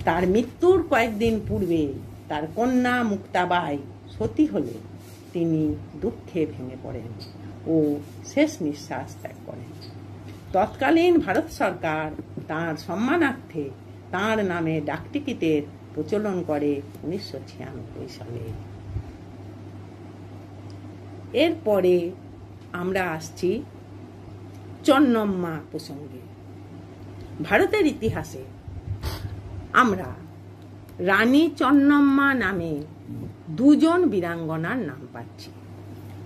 তার মৃত্যুর কয়েকদিন পূর্বে তার কন্যা মুক্তাবাই সতী হলে তিনি দুঃখে ভেঙে পড়েন ও শেষ নিঃশ্বাস ত্যাগ করেন। তৎকালীন ভারত সরকার তাঁর সম্মানার্থে তাঁর নামে ডাকটিকিটের প্রচলন করে 1996 সালে। এরপরে আমরা আসছি চন্নম্মা প্রসঙ্গে। ভারতের ইতিহাসে আমরা রানী চন্নম্মা নামে দুজন বীরাঙ্গনার নাম পাচ্ছি।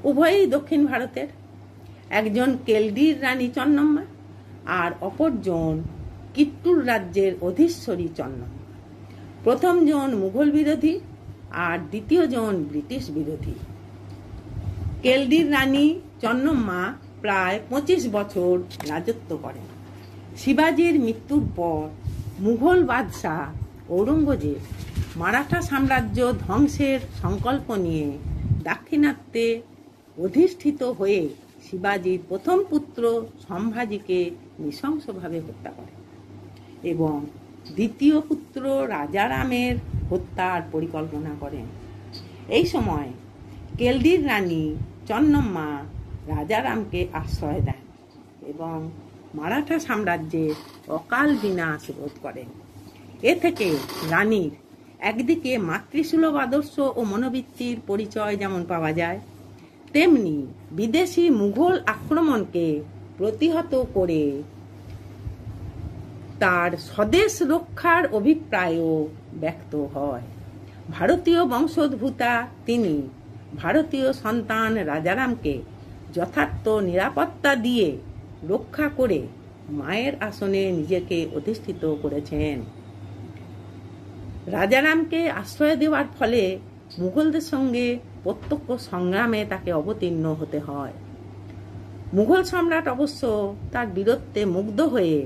উভয়ই দক্ষিণ ভারতের। একজন কেলদির রানী চন্নম্মা আর অপরজন কিত্তুর রাজ্যের অধীশ্বরী চন্নম্মা। প্রথম জন মুঘল বিরোধী আর দ্বিতীয় জন ব্রিটিশ বিরোধী। কেলদির রানী চন্নম্মা প্রায় 25 বছর রাজত্ব করেন। শিবাজির মৃত্যুর পর মুঘল বাদশাহ ঔরঙ্গজেব মারাঠা সাম্রাজ্য ধ্বংসের সংকল্প নিয়ে দাক্ষিণাত্যে অধিষ্ঠিত হয়ে শিবাজির প্রথম পুত্র সম্ভাজিকে নৃশংসভাবে হত্যা করেন এবং দ্বিতীয় পুত্র রাজারামের হত্যার পরিকল্পনা করেন। এই সময় কেলদির রানী চন্নম্মা রাজারামকে আশ্রয় দেন এবং মারাঠা সাম্রাজ্যের অকাল বিনাশ রোধ করেন। এ থেকে রানীর একদিকে মাতৃসুলভ আদর্শ ও মনোবৃত্তির পরিচয় যেমন পাওয়া যায়, তেমনি বিদেশি মুঘল আক্রমণকে প্রতিহত করে তার স্বদেশ রক্ষার অভিপ্রায়ও ব্যক্ত হয়। ভারতীয় বংশোদ্ভূতা তিনি ভারতীয় সন্তান রাজারামকে যথার্থ নিরাপত্তা দিয়ে রক্ষা করে মায়ের আসনে নিজেকে অধিষ্ঠিত করেছেন। রাজারামকে আশ্রয় দেওয়ার ফলে মুঘলদের সঙ্গে প্রত্যক্ষ সংগ্রামে তাকে অবতীর্ণ হতে হয়। মুঘল সম্রাট অবশ্য তার বীরত্বে মুগ্ধ হয়ে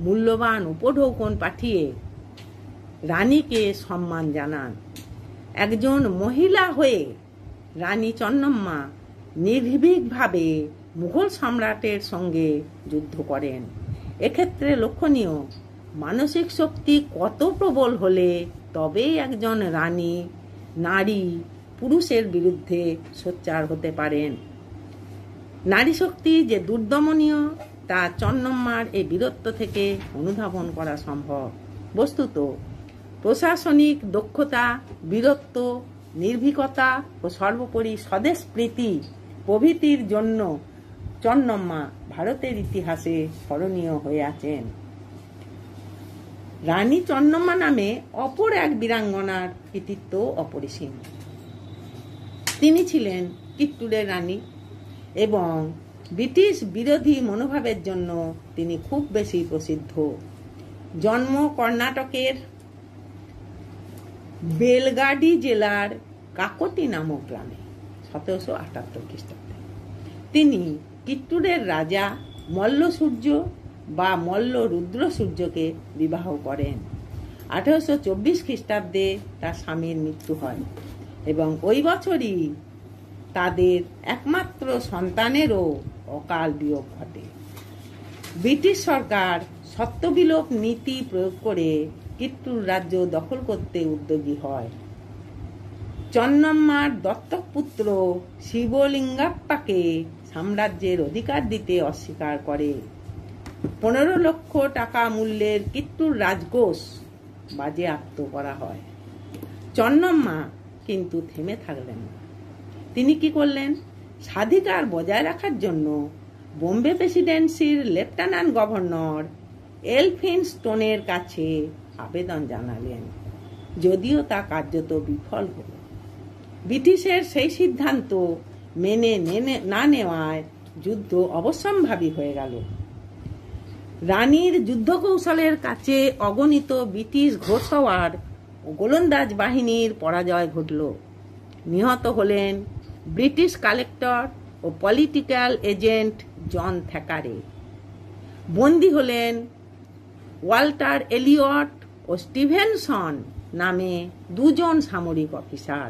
মূল্যবান উপঢৌকন পাঠিয়ে রানীকে সম্মান জানান। একজন মহিলা হয়ে রানী চন্নম্মা নির্ভীকভাবে মুঘল সম্রাটের সঙ্গে যুদ্ধ করেন। এক্ষেত্রে লক্ষণীয়, মানসিক শক্তি কত প্রবল হলে তবেই একজন নারী পুরুষের বিরুদ্ধে সোচ্চার হতে পারেন। নারী শক্তি যে দুর্দমনীয় তা চন্নম্মার এই বীরত্ব থেকে অনুধাবন করা সম্ভব। বস্তুত প্রশাসনিক দক্ষতা, বীরত্ব, নির্ভীকতা ও সর্বোপরি স্বদেশ প্রীতি প্রভৃতির জন্য চন্নম্মা ভারতের ইতিহাসে স্মরণীয় হয়ে আছেন। রানী চন্নম্মা নামে অপর এক বীরাঙ্গনার কৃতিত্ব অপরিসীম। তিনি ছিলেন কিত্তুরের রানী এবং ব্রিটিশ বিরোধী মনোভাবের জন্য তিনি খুব বেশি প্রসিদ্ধ। জন্ম কর্ণাটকের বেলগাডি জেলার কাকটি নামক গ্রামে 1778 খ্রিস্টাব্দে। তিনি কিত্তুরের রাজা মল্ল সূর্য বা মল্ল রুদ্র সূর্যকে বিবাহ করেন। 1824 খ্রিস্টাব্দে তার স্বামীর মৃত্যু হয় এবং ওই বছরই তাদের একমাত্র সন্তানেরও অকাল বিয়োগ ঘটে। ব্রিটিশ সরকার সত্যবিলোপ নীতি প্রয়োগ করে কিত্তুর রাজ্য দখল করতে উদ্যোগী হয়। চন্নম্মার দত্তক পুত্র শিবলিঙ্গাপ্পাকে সাম্রাজ্যের অধিকার দিতে অস্বীকার করে। 15 লক্ষ টাকা মূল্যের কিত্তুর রাজকোষ বাজেয়াপ্ত করা হয়। চন্নম্মা কিন্তু থেমে থাকলেন না। তিনি কি করলেন? স্বাধিকার বজায় রাখার জন্য বোম্বে প্রেসিডেন্সির লেফটেন্যান্ট গভর্নর এলফিনস্টোনের কাছে আবেদন জানালেন, যদিও তা কার্যত বিফল হল। ব্রিটিশের সেই সিদ্ধান্ত মেনে না নেওয়ায় যুদ্ধ অবশ্যম্ভাবী হয়ে গেল। রানীর যুদ্ধ কৌশলের কাছে অগণিত ব্রিটিশ ঘোড়সওয়ার ও গোলন্দাজ বাহিনীর পরাজয় ঘটল। নিহত হলেন ব্রিটিশ কালেক্টর ও পলিটিক্যাল এজেন্ট জন থ্যাকারে। বন্দী হলেন ওয়াল্টার এলিয়ট ও স্টিভেনসন নামে 2 সামরিক অফিসার।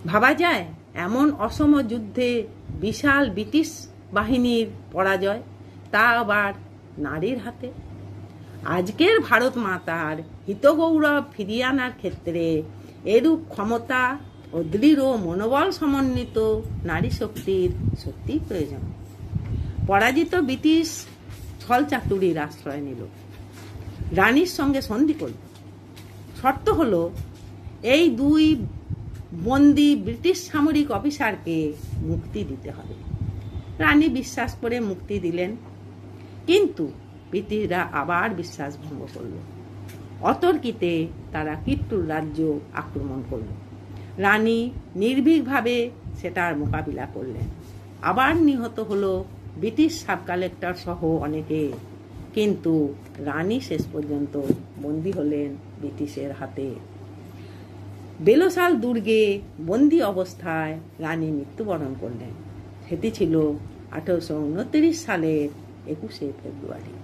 ভাবা যায় এমন অসম যুদ্ধে বিশাল ব্রিটিশ বাহিনীর পরাজয়, তা আবার নারীর হাতে। আজকের ভারত মাতার হিতগৌরব ফিরিয়ে আনার ক্ষেত্রে এরূপ ক্ষমতা ও দৃঢ় মনোবল সমন্বিত নারী শক্তির সত্যি প্রয়োজন। পরাজিত ব্রিটিশ ছলচাতুরির আশ্রয় নিল, রানীর সঙ্গে সন্ধি করল। শর্ত হলো এই 2 বন্দী ব্রিটিশ সামরিক অফিসারকে মুক্তি দিতে হবে। রানী বিশ্বাস করে মুক্তি দিলেন, কিন্তু ব্রিটিশরা আবার বিশ্বাস ভঙ্গ করল। অতর্কিতে তারা কিত্তুর রাজ্য আক্রমণ করল। রানী নির্ভীকভাবে সেটার মোকাবিলা করলেন। আবার নিহত হলো ব্রিটিশ সাব কালেক্টর সহ অনেকে, কিন্তু রানী শেষ পর্যন্ত বন্দী হলেন ব্রিটিশের হাতে। বেলসাল দুর্গে বন্দী অবস্থায় রানী মৃত্যুবরণ করলেন। সেটি ছিল 1829 সালের 21শে ফেব্রুয়ারি।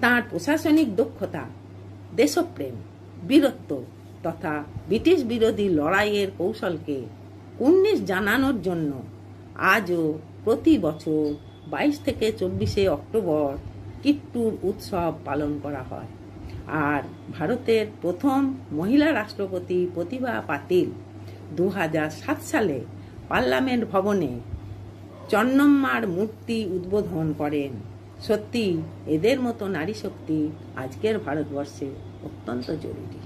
তাঁর প্রশাসনিক দক্ষতা, দেশপ্রেম, বীরত্ব তথা ব্রিটিশ বিরোধী লড়াইয়ের কৌশলকে কুর্নিশ জানানোর জন্য আজও প্রতি বছর 22 থেকে 24শে অক্টোবর কিত্তুর উৎসব পালন করা হয়। আর ভারতের প্রথম মহিলা রাষ্ট্রপতি প্রতিভা পাতিল 2007 সালে পার্লামেন্ট ভবনে চন্নম্মার মূর্তি উদ্বোধন করেন। সত্যি এদের মতো নারী শক্তি আজকের ভারতবর্ষে অত্যন্ত জরুরি।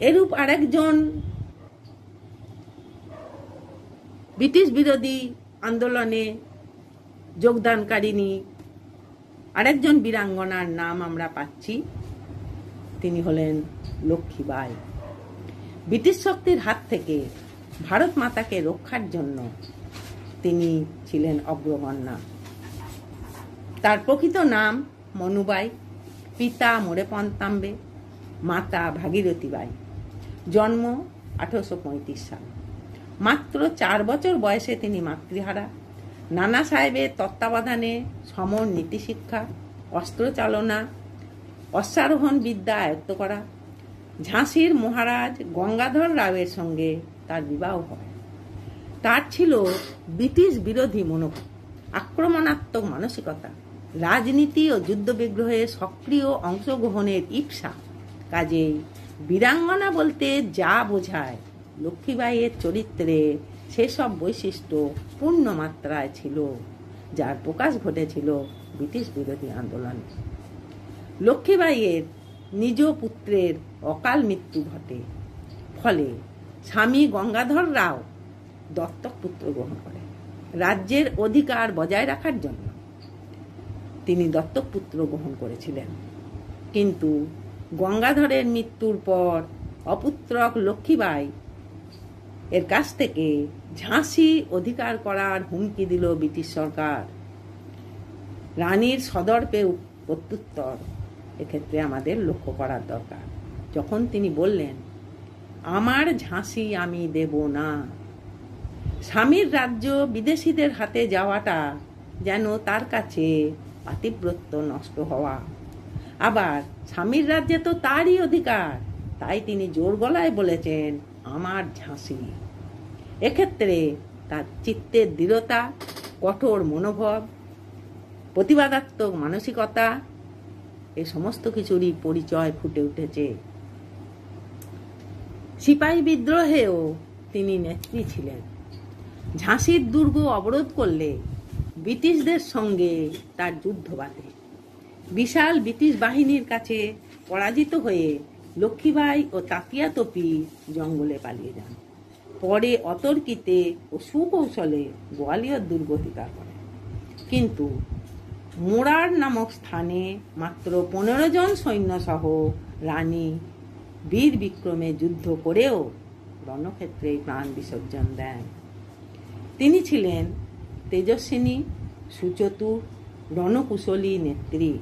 এরূপ আরেকজন ব্রিটিশ বিরোধী আন্দোলনে যোগদানকারিণী আরেকজন বীরাঙ্গনার নাম আমরা পাচ্ছি। তিনি হলেন লক্ষ্মীবাই। ব্রিটিশ শক্তির হাত থেকে ভারত মাতাকে রক্ষার জন্য তিনি ছিলেন অগ্রগণ্যা। তার প্রকৃত নাম মনুবাই, পিতা মোরেপন্ত তাম্বে, মাতা ভাগীরথী বাই। জন্ম 1835 সাল। মাত্র 4 বছর বয়সে তিনি মাতৃহারা। নানা সাহেবের তত্ত্বাবধানে সমর নীতিশিক্ষা, অস্ত্রচালনা, অশ্বারোহণ বিদ্যা আয়ত্ত করা। ঝাঁসির মহারাজ গঙ্গাধর রাওয়ের সঙ্গে তার বিবাহ হয়। তার ছিল ব্রিটিশ বিরোধী মনোভাব, আক্রমণাত্মক মানসিকতা, রাজনীতি ও যুদ্ধ বিগ্রহে সক্রিয় অংশগ্রহণের ইচ্ছা। কাজেই বীরাঙ্গনা বলতে যা বোঝায়, লক্ষ্মীবাইয়ের চরিত্রে সেসব বৈশিষ্ট্য পূর্ণ মাত্রায় ছিল, যার প্রকাশ ঘটেছিল ব্রিটিশ বিরোধী আন্দোলনে। লক্ষ্মীবাইয়ের নিজ পুত্রের অকাল মৃত্যু ঘটে। ফলে স্বামী গঙ্গাধর রাও দত্তক পুত্র গ্রহণ করেন। রাজ্যের অধিকার বজায় রাখার জন্য তিনি দত্তক পুত্র গ্রহণ করেছিলেন। কিন্তু গঙ্গাধরের মৃত্যুর পর অপুত্রক লক্ষ্মীবাই এর কাছ থেকে ঝাঁসি অধিকার করার হুমকি দিল ব্রিটিশ সরকার। রানীর সদর্পে প্রত্যুত্তর এক্ষেত্রে আমাদের লক্ষ্য করার দরকার। যখন তিনি বললেন, আমার ঝাঁসি আমি দেব না। স্বামীর রাজ্য বিদেশিদের হাতে যাওয়াটা যেন তার কাছে পাতিব্রত্য নষ্ট হওয়া। আবার স্বামীর রাজ্যে তো তারই অধিকার, তাই তিনি জোর গলায় বলেছেন, আমার ঝাঁসি। এক্ষেত্রে তার চিত্তের দৃঢ়তা, কঠোর মনোভাব, প্রতিবাদাত্মক মানসিকতা, এই সমস্ত কিছুরই পরিচয় ফুটে উঠেছে। সিপাহী বিদ্রোহেও তিনি নেত্রী ছিলেন। ঝাঁসির দুর্গ অবরোধ করলে ব্রিটিশদের সঙ্গে তার যুদ্ধ বাধে। বিশাল ব্রিটিশ বাহিনীর কাছে পরাজিত হয়ে লক্ষ্মীবাই ও তাতিয়া তোপি জঙ্গলে পালিয়ে যান। পরে অতর্কিতে ও সুকৌশলে গোয়ালিয়র দুর্গ অধিকার করেন। কিন্তু মোরার নামক স্থানে মাত্র 15 জন সৈন্য সহ রানী বীর বিক্রমে যুদ্ধ করেও রণক্ষেত্রে প্রাণ বিসর্জন দেন। তিনি ছিলেন তেজস্বিনী, সুচতুর, রণকুশলী নেত্রী।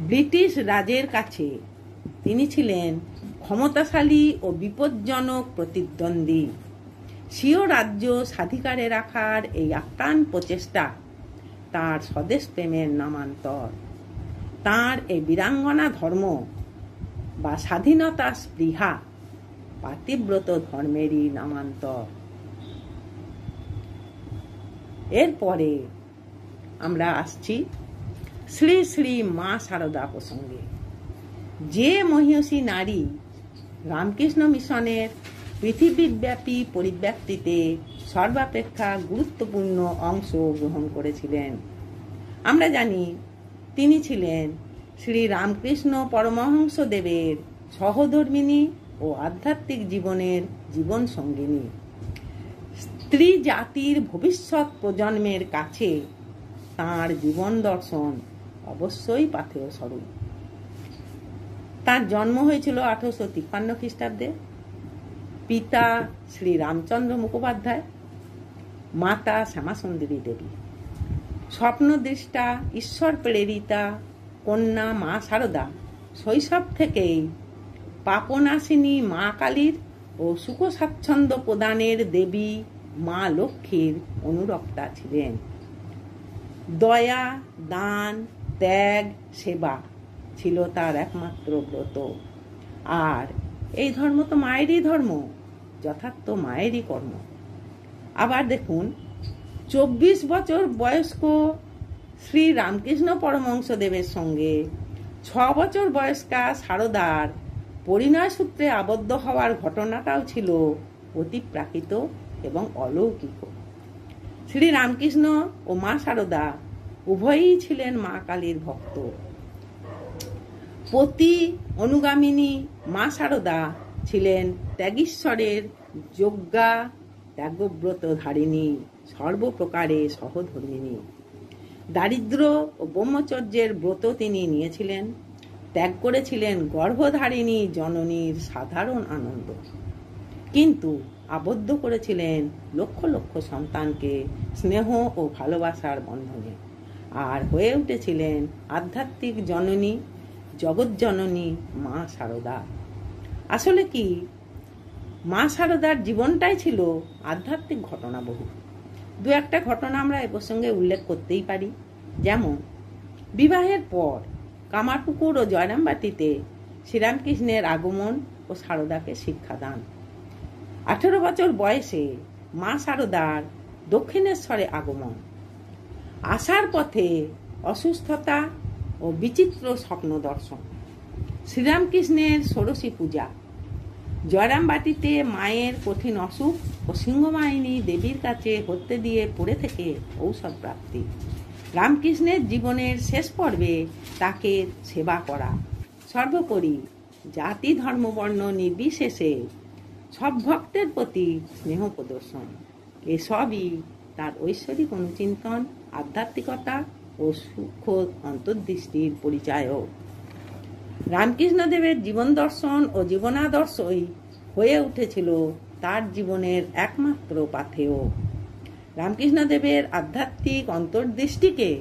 ব্রিটিশ রাজের কাছে তিনি ছিলেন ক্ষমতাশালী ও বিপজ্জনক প্রতিদ্বন্দ্বী। স্বীয় রাজ্য স্বাধিকারে রাখার এই আপ্রাণ প্রচেষ্টা তার স্বদেশ প্রেমের নামান্তর। তার এই বীরাঙ্গনা ধর্ম বা স্বাধীনতা স্পৃহা পাতিব্রত ধর্মেরই নামান্তর। এরপরে আমরা আসছি শ্রী শ্রী মা শারদা প্রসঙ্গে। যে মহিষী নারী রামকৃষ্ণ মিশনের পৃথিবীব্যাপী পরিব্যাপ্তিতে সর্বাপেক্ষা গুরুত্বপূর্ণ অংশ গ্রহণ করেছিলেন। আমরা জানি তিনি ছিলেন শ্রী রামকৃষ্ণ পরমহংসদেবের সহধর্মিণী ও আধ্যাত্মিক জীবনের জীবন সঙ্গিনী। স্ত্রী জাতির ভবিষ্যৎ প্রজন্মের কাছে তাঁর জীবন দর্শন অবশ্যই পাথেয় স্বরূপ। তার জন্ম হয়েছিল 1853 খ্রিস্টাব্দে। পিতা শ্রী রামচন্দ্র মুখোপাধ্যায়, মাতা শ্যামাসুন্দরী দেবী। স্বপ্নদৃষ্টা, ঈশ্বর প্রেরিতা কন্যা মা শারদা শৈশব থেকেই পাপনাশিনী মা কালীর ও সুখ স্বাচ্ছন্দ্য প্রদানের দেবী মা লক্ষ্মীর অনুরক্তা ছিলেন। দয়া, দান, ত্যাগ, সেবা ছিল তার একমাত্র ব্রত। আর এই ধর্ম তো মায়েরই ধর্ম, যথার্থ মায়েরই কর্ম। আবার দেখুন, 24 বছর বয়স্ক শ্রী রামকৃষ্ণ পরমহংসদেবের সঙ্গে 6 বছর বয়স্কা শারদার পরিণয় সূত্রে আবদ্ধ হওয়ার ঘটনাটাও ছিল অতিপ্রাকৃত এবং অলৌকিক। শ্রী রামকৃষ্ণ ও মা শারদা উভয়ই ছিলেন মা কালীর ভক্ত। পতি অনুগামিনী মা শারদা ছিলেন ত্যাগীশ্বরের যজ্ঞা ত্যাগব্রত ধারিণী, সর্বপ্রকারে সহধর্মিণী। দারিদ্র ও ব্রহ্মচর্যের ব্রত তিনি নিয়েছিলেন, ত্যাগ করেছিলেন গর্ভধারিণী জননীর সাধারণ আনন্দ। কিন্তু আবদ্ধ করেছিলেন লক্ষ লক্ষ সন্তানকে স্নেহ ও ভালোবাসার বন্ধনে, আর হয়ে উঠেছিলেন আধ্যাত্মিক জননী, জগৎজননী মা শারদা। আসলে কি, মা শারদার জীবনটাই ছিল আধ্যাত্মিক ঘটনাবহুল। দু একটা ঘটনা আমরা এ প্রসঙ্গে উল্লেখ করতেই পারি। যেমন, বিবাহের পর কামারপুকুর ও জয়রামবাটিতে শ্রীরামকৃষ্ণের আগমন ও শারদাকে শিক্ষাদান। 18 বছর বয়সে মা শারদার দক্ষিণেশ্বরে আগমন। আসার পথে অসুস্থতা ও বিচিত্র স্বপ্ন দর্শন। শ্রীরামকৃষ্ণের ষোড়শী পূজা। জয়রামবাটিতে মায়ের কঠিন অসুখ ও সিংহবাহিনী দেবীর কাছে হত্যে দিয়ে পড়ে থেকে ঔষধ প্রাপ্তি। রামকৃষ্ণের জীবনের শেষ পর্বে তাকে সেবা করা। সর্বোপরি জাতি ধর্ম বর্ণ নির্বিশেষে সব ভক্তের প্রতি স্নেহ প্রদর্শন। এসবই তার ঐশ্বরিক অনুচিন্তন, আধ্যাত্মিকতা ও সূক্ষ্ম অন্তর্দৃষ্টির পরিচায়ক। রামকৃষ্ণদেবের জীবন দর্শন ও জীবনাদর্শই হয়ে উঠেছিল তার জীবনের একমাত্র পাথেয়। রামকৃষ্ণদেবের আধ্যাত্মিক অন্তর্দৃষ্টিকে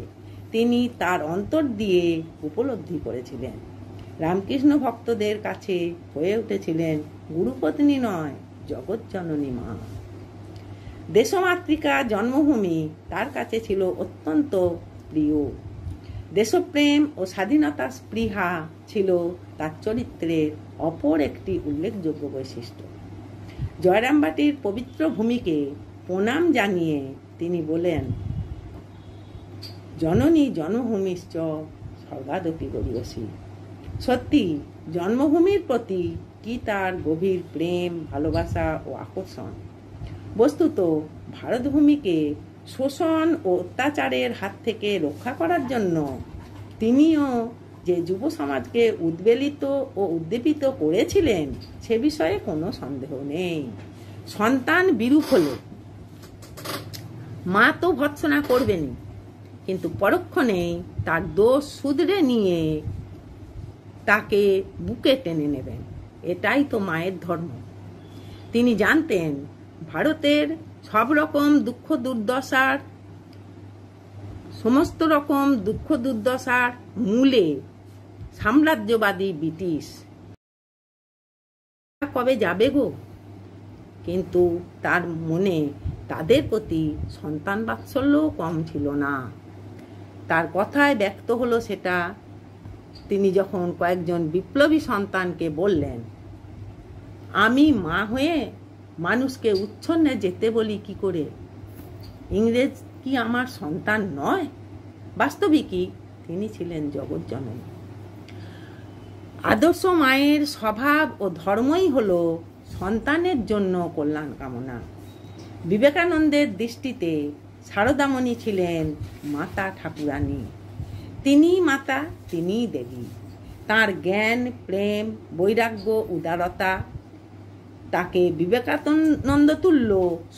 তিনি তার অন্তর দিয়ে উপলব্ধি করেছিলেন। রামকৃষ্ণ ভক্তদের কাছে হয়ে উঠেছিলেন গুরুপত্নী নয়, জগৎজননী মা। দেশমাতৃকা জন্মভূমি তার কাছে ছিল অত্যন্ত প্রিয়। দেশপ্রেম ও স্বাধীনতা স্পৃহা ছিল তার চরিত্রের অপর একটি উল্লেখযোগ্য বৈশিষ্ট্য। জয়রামবাটির পবিত্র ভূমিকে প্রণাম জানিয়ে তিনি বলেন, জননী জন্মভূমিশ্চ স্বর্গাদপি গরীয়সী। সত্যি, জন্মভূমির প্রতি কি তার গভীর প্রেম, ভালোবাসা ও আকর্ষণ। বস্তুত ভারতভূমিকে শোষণ ও অত্যাচারের হাত থেকে রক্ষা করার জন্য তিনিও যে যুব সমাজকে উদ্বেলিত ও উদ্দীপিত করেছিলেন সে বিষয়ে কোনো সন্দেহ নেই। সন্তান বিরূপ হলে মা তো ভর্ৎসনা করবেনই, কিন্তু পরক্ষণেই তার দোষ শুধরে নিয়ে তাকে বুকে টেনে নেবেন। এটাই তো মায়ের ধর্ম। তিনি জানতেন ভারতের সমস্ত রকম দুঃখ দুর্দশার মূলে সাম্রাজ্যবাদী ব্রিটিশ। কবে যাবে গো? কিন্তু তার মনে তাদের প্রতি সন্তান বাৎসল্য কম ছিল না। তার কথায় ব্যক্ত হলো সেটা তিনি যখন কয়েকজন বিপ্লবী সন্তানকে বললেন, আমি মা হয়ে মানুষকে উচ্ছন্নে যেতে বলি কি করে? ইংরেজ কি আমার সন্তান নয়? বাস্তবিকই তিনি ছিলেন জগৎজননী। আদর্শ মায়ের স্বভাব ও ধর্মই হলো সন্তানের জন্য কল্যাণ কামনা। বিবেকানন্দের দৃষ্টিতে শারদামণি ছিলেন মাতা ঠাকুরানী। তিনিই মাতা, তিনিই দেবী। তাঁর জ্ঞান, প্রেম, বৈরাগ্য, উদারতা তাকে বিবেকানন্দ তুল্য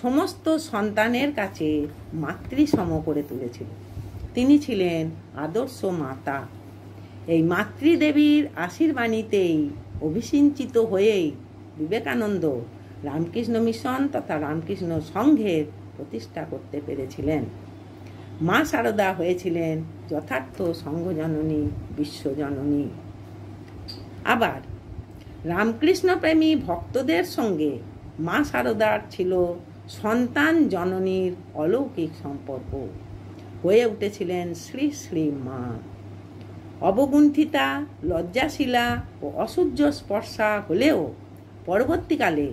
সমস্ত সন্তানের কাছে মাতৃসম করে তুলেছিল। তিনি ছিলেন আদর্শ মাতা। এই মাতৃদেবীর আশীর্বাণীতেই অভিসিঞ্চিত হয়েই বিবেকানন্দ রামকৃষ্ণ মিশন তথা রামকৃষ্ণ সংঘের প্রতিষ্ঠা করতে পেরেছিলেন। মা শারদা হয়েছিলেন যথার্থ সংঘজননী, বিশ্বজননী। আবার রামকৃষ্ণ প্রেমী ভক্তদের সঙ্গে মা শারদার ছিল সন্তান জননীর অলৌকিক সম্পর্ক। হয়ে উঠেছিলেন শ্রী শ্রী মা। অবগুণ্ঠিতা, লজ্জাশীলা ও অসহ্য স্পর্শা হলেও পরবর্তীকালে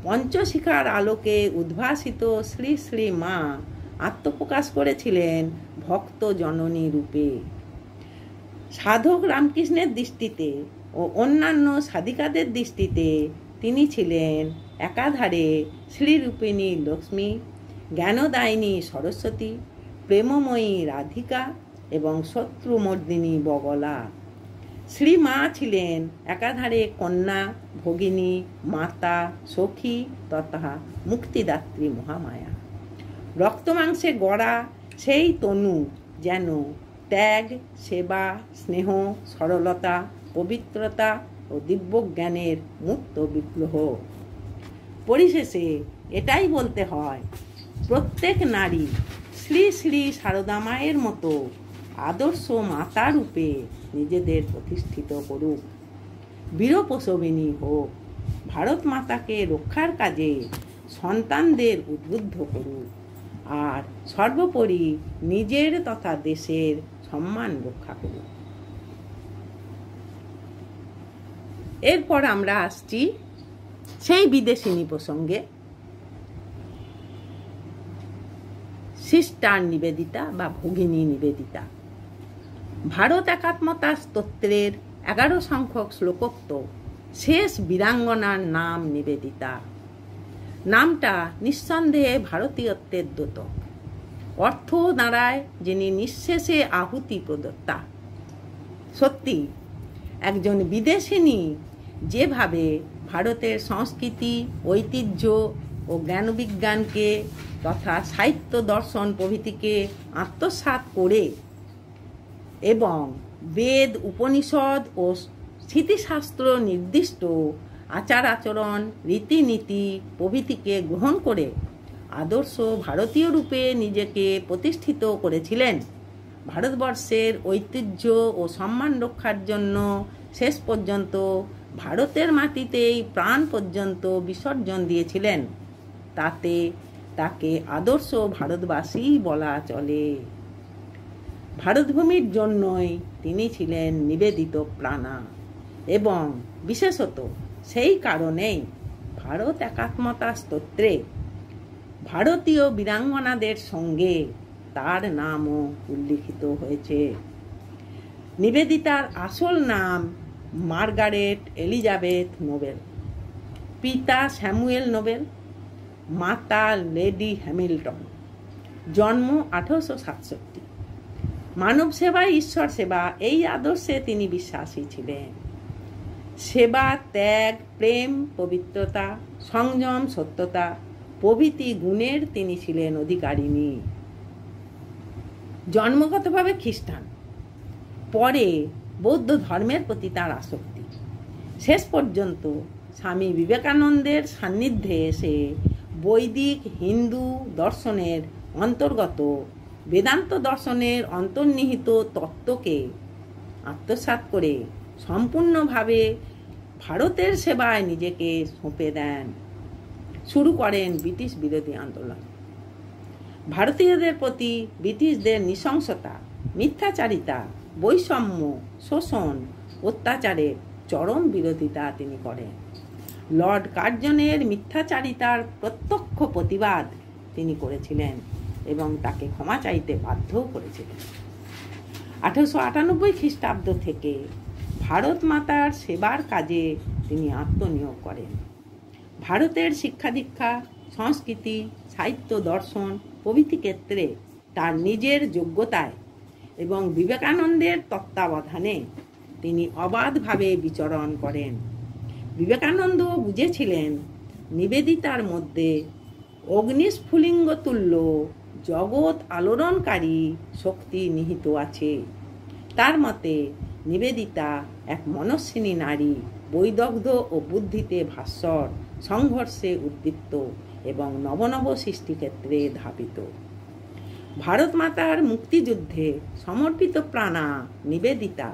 পঞ্চশিখার আলোকে উদ্ভাসিত শ্রী শ্রী মা আত্মপ্রকাশ করেছিলেন ভক্ত জননী রূপে। সাধক রামকৃষ্ণের দৃষ্টিতে ও অন্যান্য সাধিকাদের দৃষ্টিতে তিনি ছিলেন একাধারে শ্রীরূপিণী লক্ষ্মী, জ্ঞানদায়িনী সরস্বতী, প্রেমময়ী রাধিকা এবং শত্রুমর্দিনী বগলা। শ্রীমা ছিলেন একাধারে কন্যা, ভগিনী, মাতা, সখী তথা মুক্তিদাত্রী মহামায়া। রক্তমাংসে গড়া সেই তনু যেন ত্যাগ, সেবা, স্নেহ, সরলতা, পবিত্রতা ও দিব্যজ্ঞানের মুক্ত বিগ্রহ। পরিশেষে এটাই বলতে হয়, প্রত্যেক নারী শ্রী শ্রী সারদা মায়ের মতো আদর্শ মাতা রূপে নিজেদের প্রতিষ্ঠিত করুক, বীরপ্রসবিনী হোক, ভারত মাতাকে রক্ষার কাজে সন্তানদের উদ্বুদ্ধ করুক, আর সর্বোপরি নিজের তথা দেশের সম্মান রক্ষা করুক। এরপর আমরা আসছি সেই বিদেশিনী প্রসঙ্গে। সিস্টার নিবেদিতা বা ভগিনী নিবেদিতা। ভারত একাত্মতা স্তোত্রের 11 সংখ্যক শ্লোকোক্ত শেষ বীরাঙ্গনার নাম নিবেদিতা। নামটা নিঃসন্দেহে ভারতীয়ত্বের দ্যোতক। অর্থ দাঁড়ায় যিনি নিঃশেষে আহুতি প্রদত্তা। সত্যি একজন বিদেশিনী যেভাবে ভারতের সংস্কৃতি, ঐতিহ্য ও জ্ঞানবিজ্ঞানকে তথা সাহিত্য, দর্শন প্রভৃতিকে আত্মসাৎ করে এবং বেদ, উপনিষদ ও স্মৃতিশাস্ত্র নির্দিষ্ট আচার আচরণ, রীতিনীতি প্রভৃতিকে গ্রহণ করে আদর্শ ভারতীয় রূপে নিজেকে প্রতিষ্ঠিত করেছিলেন, ভারতবর্ষের ঐতিহ্য ও সম্মান রক্ষার জন্য শেষ পর্যন্ত ভারতের মাটিতেই প্রাণ পর্যন্ত বিসর্জন দিয়েছিলেন, তাতে তাকে আদর্শ ভারতবাসী বলা চলে। ভারতভূমির জন্যই তিনি ছিলেন নিবেদিত প্রাণা এবং বিশেষত সেই কারণেই ভারত একাত্মতা স্তোত্রে ভারতীয় বীরাঙ্গনাদের সঙ্গে তার নামও উল্লিখিত হয়েছে। নিবেদিতার আসল নাম মার্গারেট এলিজাবেথ নোবেল, পিতা স্যামুয়েল নোবেল, মাতা লেডি হ্যামিল্টন। জন্ম 1867। মানব সেবায় ঈশ্বর সেবা এই আদর্শে তিনি বিশ্বাসী ছিলেন। সেবা, ত্যাগ, প্রেম, পবিত্রতা, সংযম, সত্যতা প্রভৃতি গুণের তিনি ছিলেন অধিকারিণী। জন্মগতভাবে খ্রিস্টান, পরে বৌদ্ধ ধর্মের প্রতি তার আসক্তি। শেষ পর্যন্ত স্বামী বিবেকানন্দের সান্নিধ্যে এসে বৈদিক হিন্দু দর্শনের অন্তর্গত বেদান্ত দর্শনের অন্তর্নিহিত তত্ত্বকে আত্মসাৎ করে সম্পূর্ণভাবে ভারতের সেবায় নিজেকে সঁপে দেন। শুরু করেন ব্রিটিশ বিরোধী আন্দোলন। ভারতীয়দের প্রতি ব্রিটিশদের নৃশংসতা, মিথ্যাচারিতা, বৈষম্য, শোষণ, অত্যাচারের চরম বিরোধিতা তিনি করেন। লর্ড কার্জনের মিথ্যাচারিতার প্রত্যক্ষ প্রতিবাদ তিনি করেছিলেন এবং তাকে ক্ষমা চাইতে বাধ্য করেছিলেন। 1898 খ্রিস্টাব্দ থেকে ভারত মাতার সেবার কাজে তিনি আত্মনিয়োগ করেন। ভারতের শিক্ষা দীক্ষা, সংস্কৃতি, সাহিত্য, দর্শন প্রভৃতি ক্ষেত্রে তার নিজের যোগ্যতায় এবং বিবেকানন্দের তত্ত্বাবধানে তিনি অবাধভাবে বিচরণ করেন। বিবেকানন্দ বুঝেছিলেন নিবেদিতার মধ্যে অগ্নিস্ফুলিঙ্গ তুল্য জগৎ আলোড়নকারী শক্তি নিহিত আছে। তার মতে নিবেদিতা এক মনস্বিনী নারী, বৈদগ্ধ ও বুদ্ধিতে ভাস্বর, সংঘর্ষে উদ্দীপ্ত এবং নবনব সৃষ্টিক্ষেত্রে ধাবিত। ভারত মাতার মুক্তিযুদ্ধে সমর্পিত প্রাণা নিবেদিতা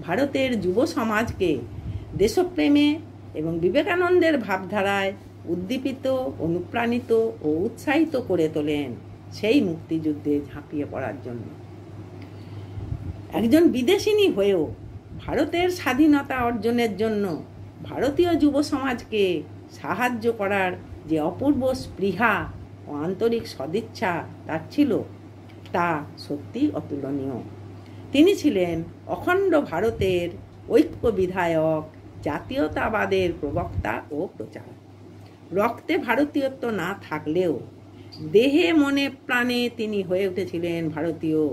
ভারতের যুব সমাজকে দেশপ্রেমে এবং বিবেকানন্দের ভাবধারায় উদ্দীপিত, অনুপ্রাণিত ও উৎসাহিত করে তোলেন সেই মুক্তিযুদ্ধে ঝাঁপিয়ে পড়ার জন্য। একজন বিদেশিনী হয়েও ভারতের স্বাধীনতা অর্জনের জন্য ভারতীয় যুব সমাজকে সাহায্য করার যে অপূর্ব স্পৃহা ও আন্তরিক সদিচ্ছা তার ছিল, তা সত্যি অতুলনীয়। তিনি ছিলেন অখণ্ড ভারতের ঐক্য বিধায়ক, জাতীয়তাবাদের প্রবক্তা ও প্রচারক। রক্তে ভারতীয়ত্ব না থাকলেও দেহে মনে প্রাণে তিনি হয়ে উঠেছিলেন ভারতীয়।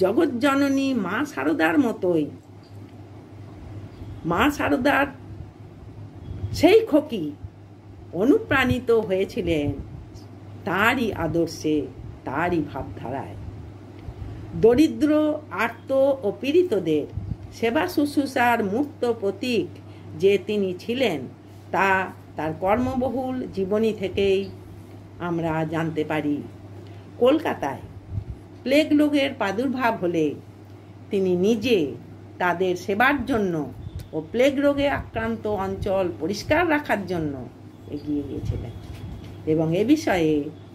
জগৎজননী মা শারদার মতোই মা শারদার সেই খোকি অনুপ্রাণিত হয়েছিলেন তারই আদর্শে, তারই ভাবধারায়। দরিদ্র, আর্ত ও পীড়িতদের সেবা শুশ্রূষার মূর্ত প্রতীক যে তিনি ছিলেন, তা তার কর্মবহুল জীবনী থেকেই আমরা জানতে পারি। কলকাতায় প্লেগ রোগের প্রাদুর্ভাব হলে তিনি নিজে তাদের সেবার জন্য ও প্লেগ রোগে আক্রান্ত অঞ্চল পরিষ্কার রাখার জন্য এগিয়ে গিয়েছিলেন এবং এ বিষয়ে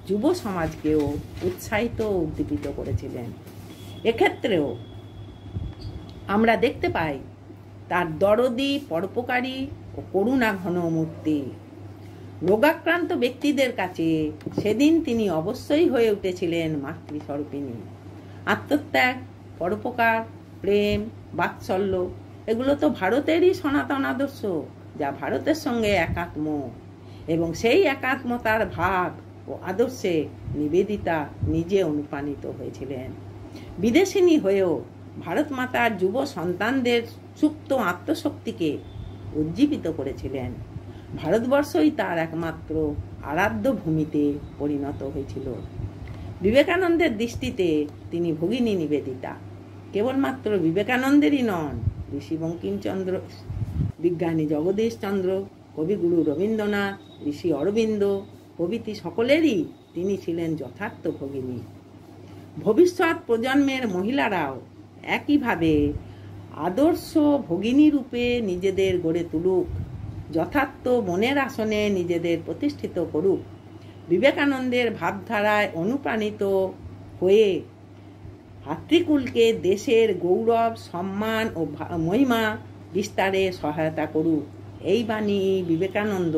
যুব সমাজকেও উৎসাহিত ও উদ্দীপিত করেছিলেন। এক্ষেত্রেও আমরা দেখতে পাই তার দরদি, পরোপকারী ও করুণা ঘন মূর্তি। রোগাক্রান্ত ব্যক্তিদের কাছে সেদিন তিনি অবশ্যই হয়ে উঠেছিলেন মাতৃস্বরূপিণী। আত্মত্যাগ, পরোপকার, প্রেম, বাৎসল্য এগুলো তো ভারতেরই সনাতন আদর্শ, যা ভারতের সঙ্গে একাত্ম, এবং সেই একাত্মতার ভাব ও আদর্শে নিবেদিতা নিজে অনুপ্রাণিত হয়েছিলেন। বিদেশিনী হয়েও ভারত মাতার যুব সন্তানদের সুপ্ত আত্মশক্তিকে উজ্জীবিত করেছিলেন। ভারতবর্ষই তার একমাত্র আরাধ্য ভূমিতে পরিণত হয়েছিল। বিবেকানন্দের দৃষ্টিতে তিনি ভগিনী নিবেদিতা। কেবলমাত্র বিবেকানন্দেরই নন, ঋষি বঙ্কিমচন্দ্র, বিজ্ঞানী জগদীশ চন্দ্র, কবিগুরু রবীন্দ্রনাথ, ঋষি অরবিন্দ প্রভৃতি সকলেরই তিনি ছিলেন যথার্থ ভগিনী। ভবিষ্যৎ প্রজন্মের মহিলারাও একইভাবে আদর্শ ভগিনী রূপে নিজেদের গড়ে তুলুক, যথার্থ মনের আসনে নিজেদের প্রতিষ্ঠিত করুক। বিবেকানন্দের ভাবধারায় অনুপ্রাণিত হয়ে ভাতৃকুলকে দেশের গৌরব, সম্মান ও মহিমা বিস্তারে সহায়তা করুক। এই বাণী বিবেকানন্দ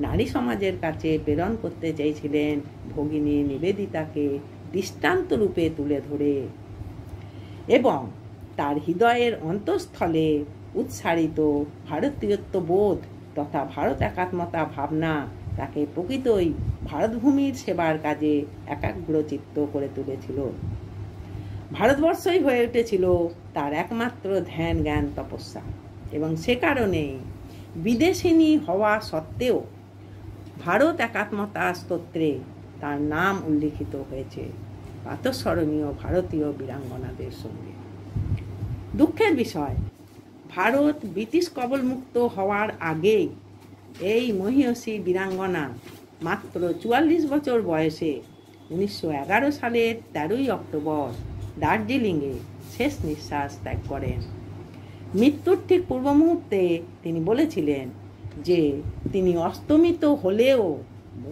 নারী সমাজের কাছে প্রেরণ করতে চেয়েছিলেন ভগিনী নিবেদিতাকে দৃষ্টান্ত রূপে তুলে ধরে, এবং তার হৃদয়ের অন্তঃস্থলে উৎসারিত ভারতীয়ত্ব বোধ তথা ভারত একাত্মতা ভাবনা তাকে প্রকৃতই ভারতভূমির সেবার কাজে একাগ্রচিত্ত করে তুলেছিল। ভারতবর্ষই হয়ে উঠেছিল তার একমাত্র ধ্যান, জ্ঞান, তপস্যা, এবং সে কারণে বিদেশিনী হওয়া সত্ত্বেও ভারত একাত্মতা স্তোত্রে তার নাম উল্লিখিত হয়েছে প্রাতঃস্মরণীয় ভারতীয় বীরাঙ্গনাদের সঙ্গে। দুঃখের বিষয়, ভারত ব্রিটিশ কবলমুক্ত হওয়ার আগেই এই মহীয়সী বীরাঙ্গনা মাত্র 44 বছর বয়সে 1911 সালের 13ই অক্টোবর দার্জিলিংয়ে শেষ নিঃশ্বাস ত্যাগ করেন। মৃত্যুর ঠিক পূর্ব মুহূর্তে তিনি বলেছিলেন যে তিনি অস্তমিত হলেও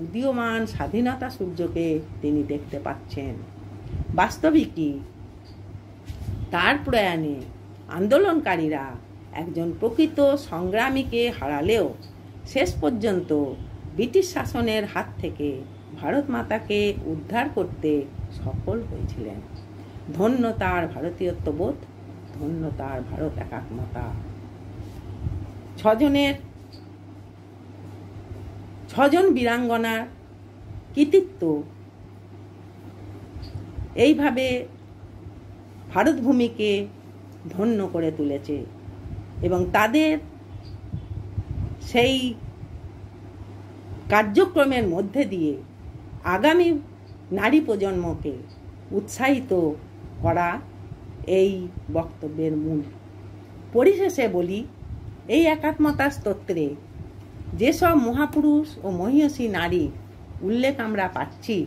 উদীয়মান স্বাধীনতা সূর্যকে তিনি দেখতে পাচ্ছেন। বাস্তবিকই তার প্রয়াণে আন্দোলনকারীরা একজন প্রকৃত সংগ্রামীকে হারালেও শেষ পর্যন্ত ব্রিটিশ শাসনের হাত থেকে ভারত মাতাকে উদ্ধার করতে সফল হয়েছিলেন। ধন্য তার ভারতীয়ত্ববোধ, ধন্য তার ভারত একাত্মতা। ছজন বীরাঙ্গনার কৃতিত্ব এইভাবে ভারতভূমিকে ধন্য করে তুলেছে, এবং তাদের সেই কার্যক্রমের মধ্যে দিয়ে আগামী নারী প্রজন্মকে উৎসাহিত করা এই বক্তব্যের মূল। পরিশেষে বলি, এই একাত্মতা স্তোত্রে যেসব মহাপুরুষ ও মহীয়সী নারী উল্লেখ আমরা পাচ্ছি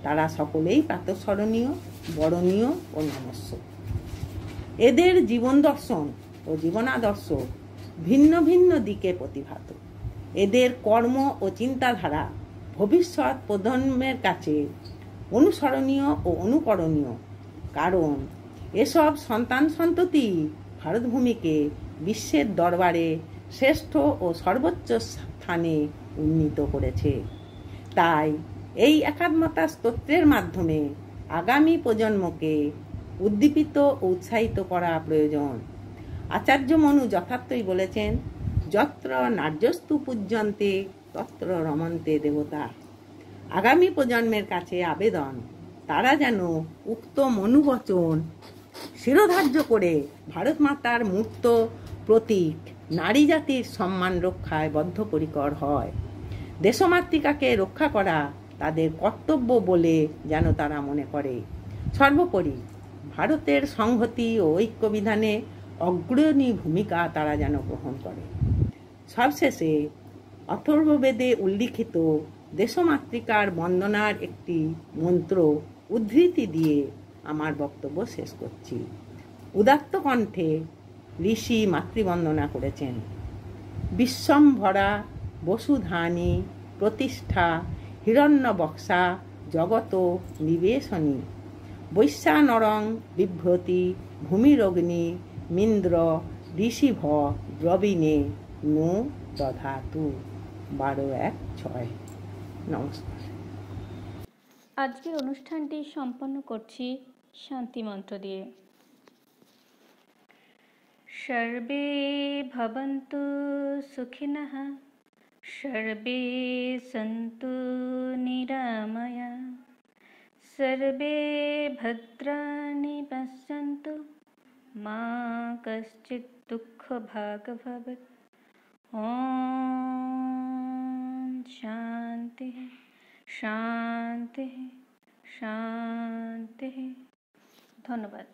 তারা সকলেই প্রাতঃস্মরণীয়, বরণীয় ও নমস্য। এদের জীবন দর্শন ও জীবনাদর্শ ভিন্ন ভিন্ন দিকে প্রতিভাত। এদের কর্ম ও চিন্তাধারা ভবিষ্যৎ প্রজন্মের কাছে অনুসরণীয় ও অনুকরণীয়, কারণ এসব সন্তান সন্ততি ভারতভূমিকে বিশ্বের দরবারে শ্রেষ্ঠ ও সর্বোচ্চ স্থানে উন্নীত করেছে। তাই এই একাত্মতা স্তোত্রের মাধ্যমে আগামী প্রজন্মকে উদ্দীপিত ও উৎসাহিত করা প্রয়োজন। আচার্য মনু যথার্থই বলেছেন, যত্র নার্যস্তু পূজ্যন্তে তত্র রমন্তে দেবতা। আগামী প্রজন্মের কাছে আবেদন, তারা যেন উক্ত মনুবচন শিরোধার্য করে ভারত মাতার মূর্ত প্রতীক নারী জাতির সম্মান রক্ষায় বদ্ধপরিকর হয়। দেশমাতৃকাকে রক্ষা করা তাদের কর্তব্য বলে যেন তারা মনে করে। সর্বোপরি ভারতের সংহতি ও ঐক্য বিধানে অগ্রণী ভূমিকা তারা যেন গ্রহণ করে। সবশেষে অথর্ববেদে উল্লিখিত দেশমাতৃকার বন্দনার একটি মন্ত্র উদ্ধৃতি দিয়ে আমার বক্তব্য শেষ করছি। উদাত্ত কণ্ঠে ঋষি মাতৃবন্দনা করেছেন। বিশ্বম্ভরা বসুধানী প্রতিষ্ঠা হিরণ্যবক্ষা জগত নিবেশনী বৈশ্যানরং বিভ্রতি ভূমিরগ্নি মিন্দ্র ঋষিভ দ্রবিণে নো দধাতু। 12-1-6। নমস্কার। আজকের অনুষ্ঠানটি সম্পন্ন করছি শান্তি মন্ত্র দিয়ে। সর্বে ভবন্তু সুখিনঃ, সর্বে সন্তু নিরাময়া, সর্বে ভদ্রাণি পশ্যন্তু, মা কশ্চিৎ দুঃখভাগ্ ভবেৎ। ওম শান্তি শান্তি শান্তি। ধন্যবাদ।